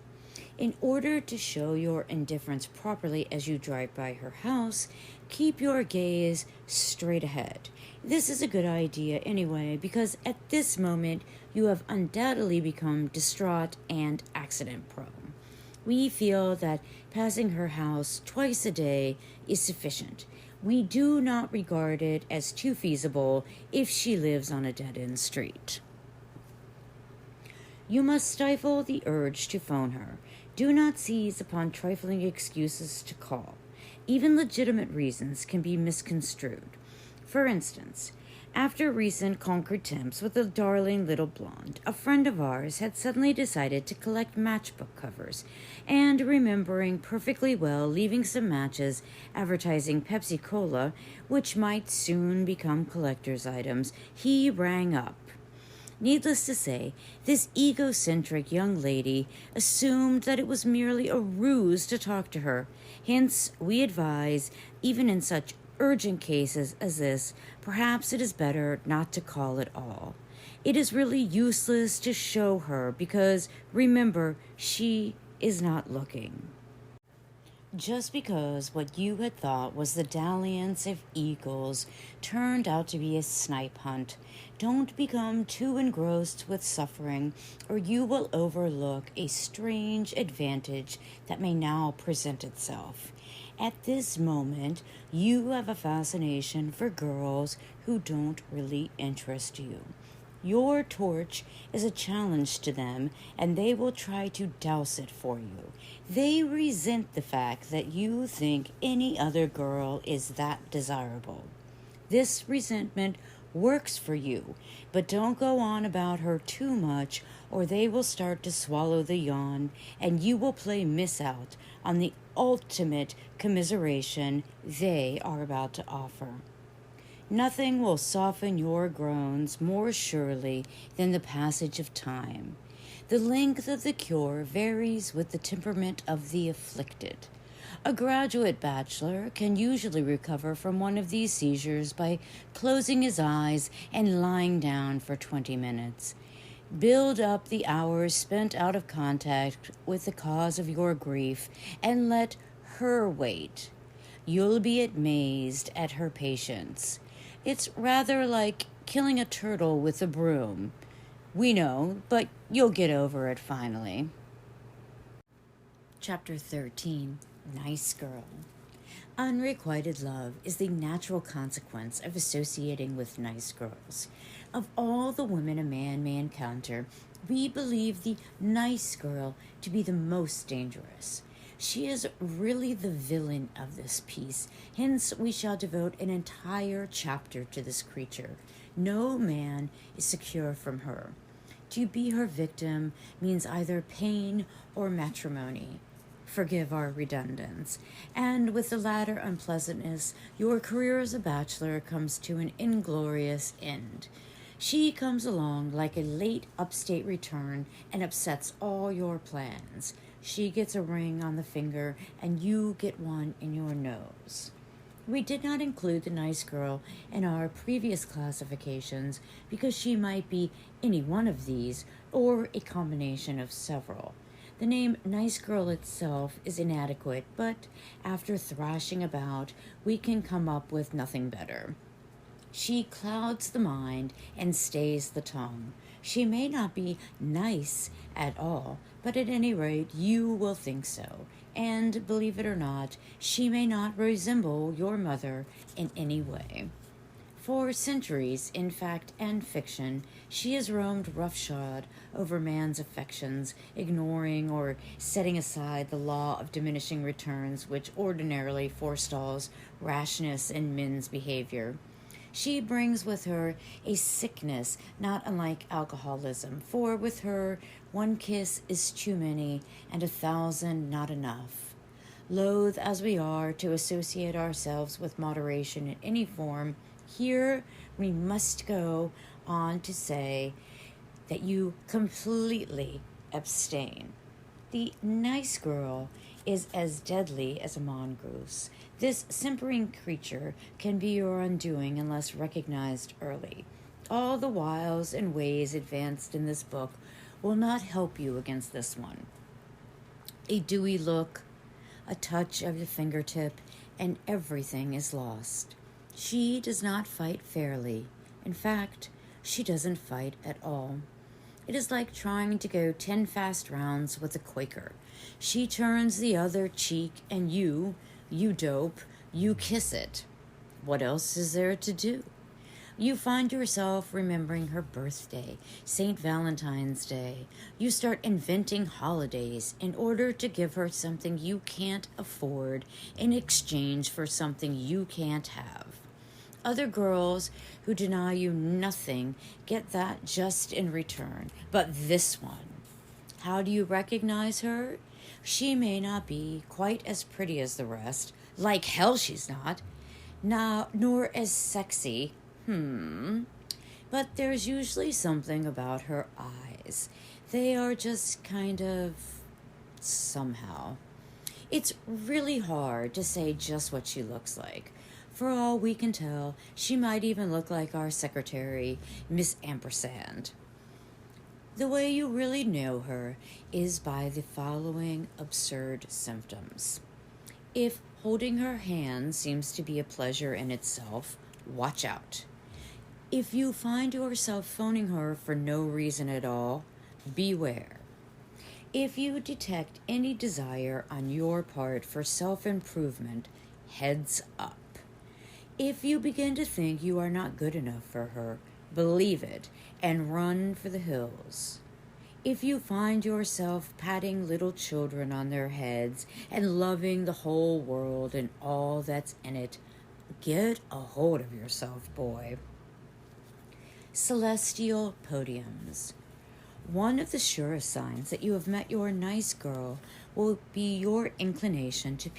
In order to show your indifference properly as you drive by her house, keep your gaze straight ahead. This is a good idea anyway, because at this moment you have undoubtedly become distraught and accident prone. We feel that passing her house twice a day is sufficient. We do not regard it as too feasible if she lives on a dead-end street. You must stifle the urge to phone her. Do not seize upon trifling excuses to call. Even legitimate reasons can be misconstrued. For instance, after recent conquered attempts with a darling little blonde, a friend of ours had suddenly decided to collect matchbook covers, and remembering perfectly well leaving some matches advertising Pepsi Cola, which might soon become collector's items, he rang up. Needless to say, this egocentric young lady assumed that it was merely a ruse to talk to her. Hence, we advise, even in such urgent cases as this, perhaps it is better not to call at all. It is really useless to show her because, remember, she is not looking. Just because what you had thought was the dalliance of eagles turned out to be a snipe hunt, don't become too engrossed with suffering, or you will overlook a strange advantage that may now present itself. At this moment, you have a fascination for girls who don't really interest you. Your torch is a challenge to them, and they will try to douse it for you. They resent the fact that you think any other girl is that desirable. This resentment works for you, but don't go on about her too much, or they will start to swallow the yawn, and you will miss out on the ultimate commiseration they are about to offer. Nothing will soften your groans more surely than the passage of time. The length of the cure varies with the temperament of the afflicted. A graduate bachelor can usually recover from one of these seizures by closing his eyes and lying down for 20 minutes. Build up the hours spent out of contact with the cause of your grief and let her wait. You'll be amazed at her patience. It's rather like killing a turtle with a broom. We know, but you'll get over it finally. Chapter 13. Nice Girl. Unrequited love is the natural consequence of associating with nice girls. Of all the women a man may encounter, we believe the nice girl to be the most dangerous. She is really the villain of this piece, hence we shall devote an entire chapter to this creature. No man is secure from her. To be her victim means either pain or matrimony. Forgive our redundance. And with the latter unpleasantness, your career as a bachelor comes to an inglorious end. She comes along like a late upstate return and upsets all your plans. She gets a ring on the finger, and you get one in your nose. We did not include the nice girl in our previous classifications because she might be any one of these or a combination of several. The name nice girl itself is inadequate, but after thrashing about, we can come up with nothing better. She clouds the mind and stays the tongue. She may not be nice at all, but at any rate, you will think so. And believe it or not, she may not resemble your mother in any way. For centuries, in fact and fiction, she has roamed roughshod over man's affections, ignoring or setting aside the law of diminishing returns which ordinarily forestalls rashness in men's behavior. She brings with her a sickness not unlike alcoholism, for with her, one kiss is too many and 1,000 not enough. Loath as we are to associate ourselves with moderation in any form, here we must go on to say that you completely abstain. The nice girl is as deadly as a mongoose. This simpering creature can be your undoing unless recognized early. All the wiles and ways advanced in this book will not help you against this one. A dewy look, a touch of the fingertip, and everything is lost. She does not fight fairly. In fact, she doesn't fight at all. It is like trying to go 10 fast rounds with a Quaker. She turns the other cheek, and you dope, you kiss it. What else is there to do? You find yourself remembering her birthday, St. Valentine's Day. You start inventing holidays in order to give her something you can't afford in exchange for something you can't have. Other girls who deny you nothing get that just in return. But this one, how do you recognize her? She may not be quite as pretty as the rest. Like hell she's not. Nor as sexy. But there's usually something about her eyes. They are just kind of somehow. It's really hard to say just what she looks like. For all we can tell, she might even look like our secretary, Miss Ampersand. The way you really know her is by the following absurd symptoms. If holding her hand seems to be a pleasure in itself, watch out. If you find yourself phoning her for no reason at all, beware. If you detect any desire on your part for self-improvement, heads up. If you begin to think you are not good enough for her, believe it and run for the hills. If you find yourself patting little children on their heads and loving the whole world and all that's in it, get a hold of yourself, boy. Celestial podiums. One of the surest signs that you have met your nice girl will be your inclination to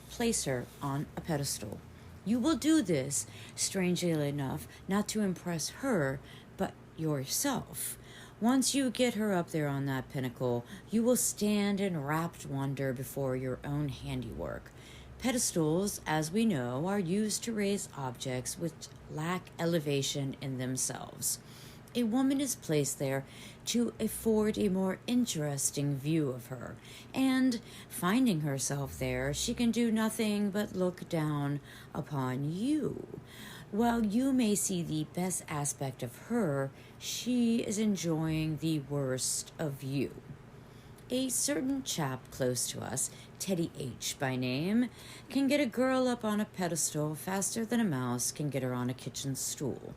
place her on a pedestal. You will do this, strangely enough, not to impress her, but yourself. Once you get her up there on that pinnacle, you will stand in rapt wonder before your own handiwork. Pedestals, as we know, are used to raise objects which lack elevation in themselves. A woman is placed there to afford a more interesting view of her, and finding herself there, she can do nothing but look down upon you. While you may see the best aspect of her, she is enjoying the worst of you. A certain chap close to us, Teddy H. by name, can get a girl up on a pedestal faster than a mouse can get her on a kitchen stool.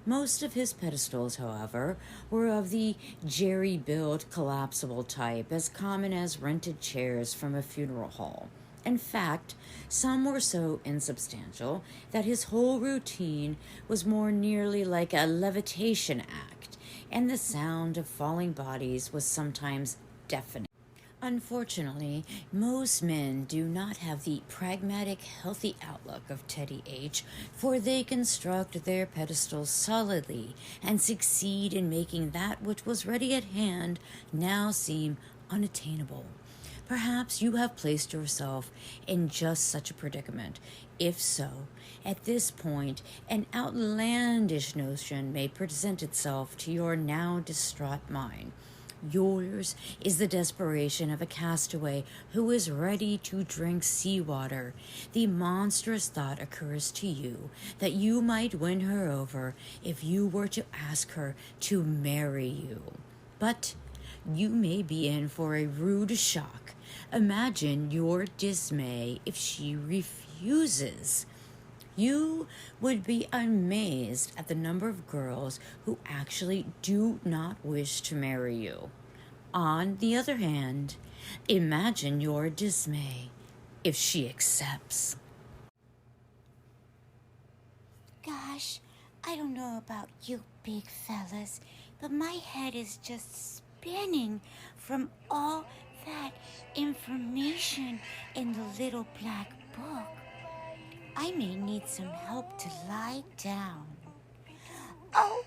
Most of his pedestals, however, were of the jerry-built collapsible type, as common as rented chairs from a funeral hall. In fact, some were so insubstantial that his whole routine was more nearly like a levitation act, and the sound of falling bodies was sometimes deafening. Unfortunately, most men do not have the pragmatic, healthy outlook of Teddy H., for they construct their pedestals solidly and succeed in making that which was ready at hand now seem unattainable. Perhaps you have placed yourself in just such a predicament. If so, at this point, an outlandish notion may present itself to your now distraught mind. Yours is the desperation of a castaway who is ready to drink seawater. The monstrous thought occurs to you that you might win her over if you were to ask her to marry you. But you may be in for a rude shock. Imagine your dismay if she refuses. You would be amazed at the number of girls who actually do not wish to marry you. On the other hand, imagine your dismay if she accepts. Gosh, I don't know about you big fellas, but my head is just spinning from all that information in the little black book. I may need some help to lie down. Oh,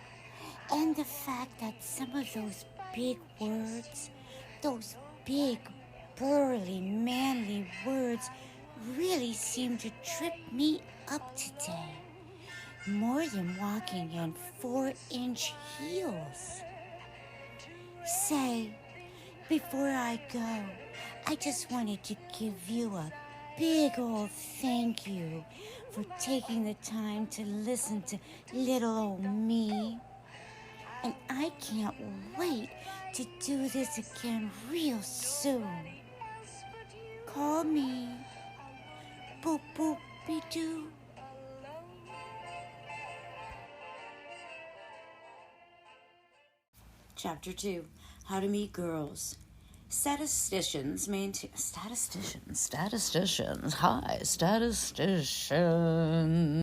and the fact that some of those big words, those big, burly, manly words, really seem to trip me up today. More than walking in 4-inch heels. Say, before I go, I just wanted to give you a big old thank you for taking the time to listen to little old me. And I can't wait to do this again real soon. Call me. Boop boop be doo. Chapter 2, How to Meet Girls. Statisticians, hi, statisticians.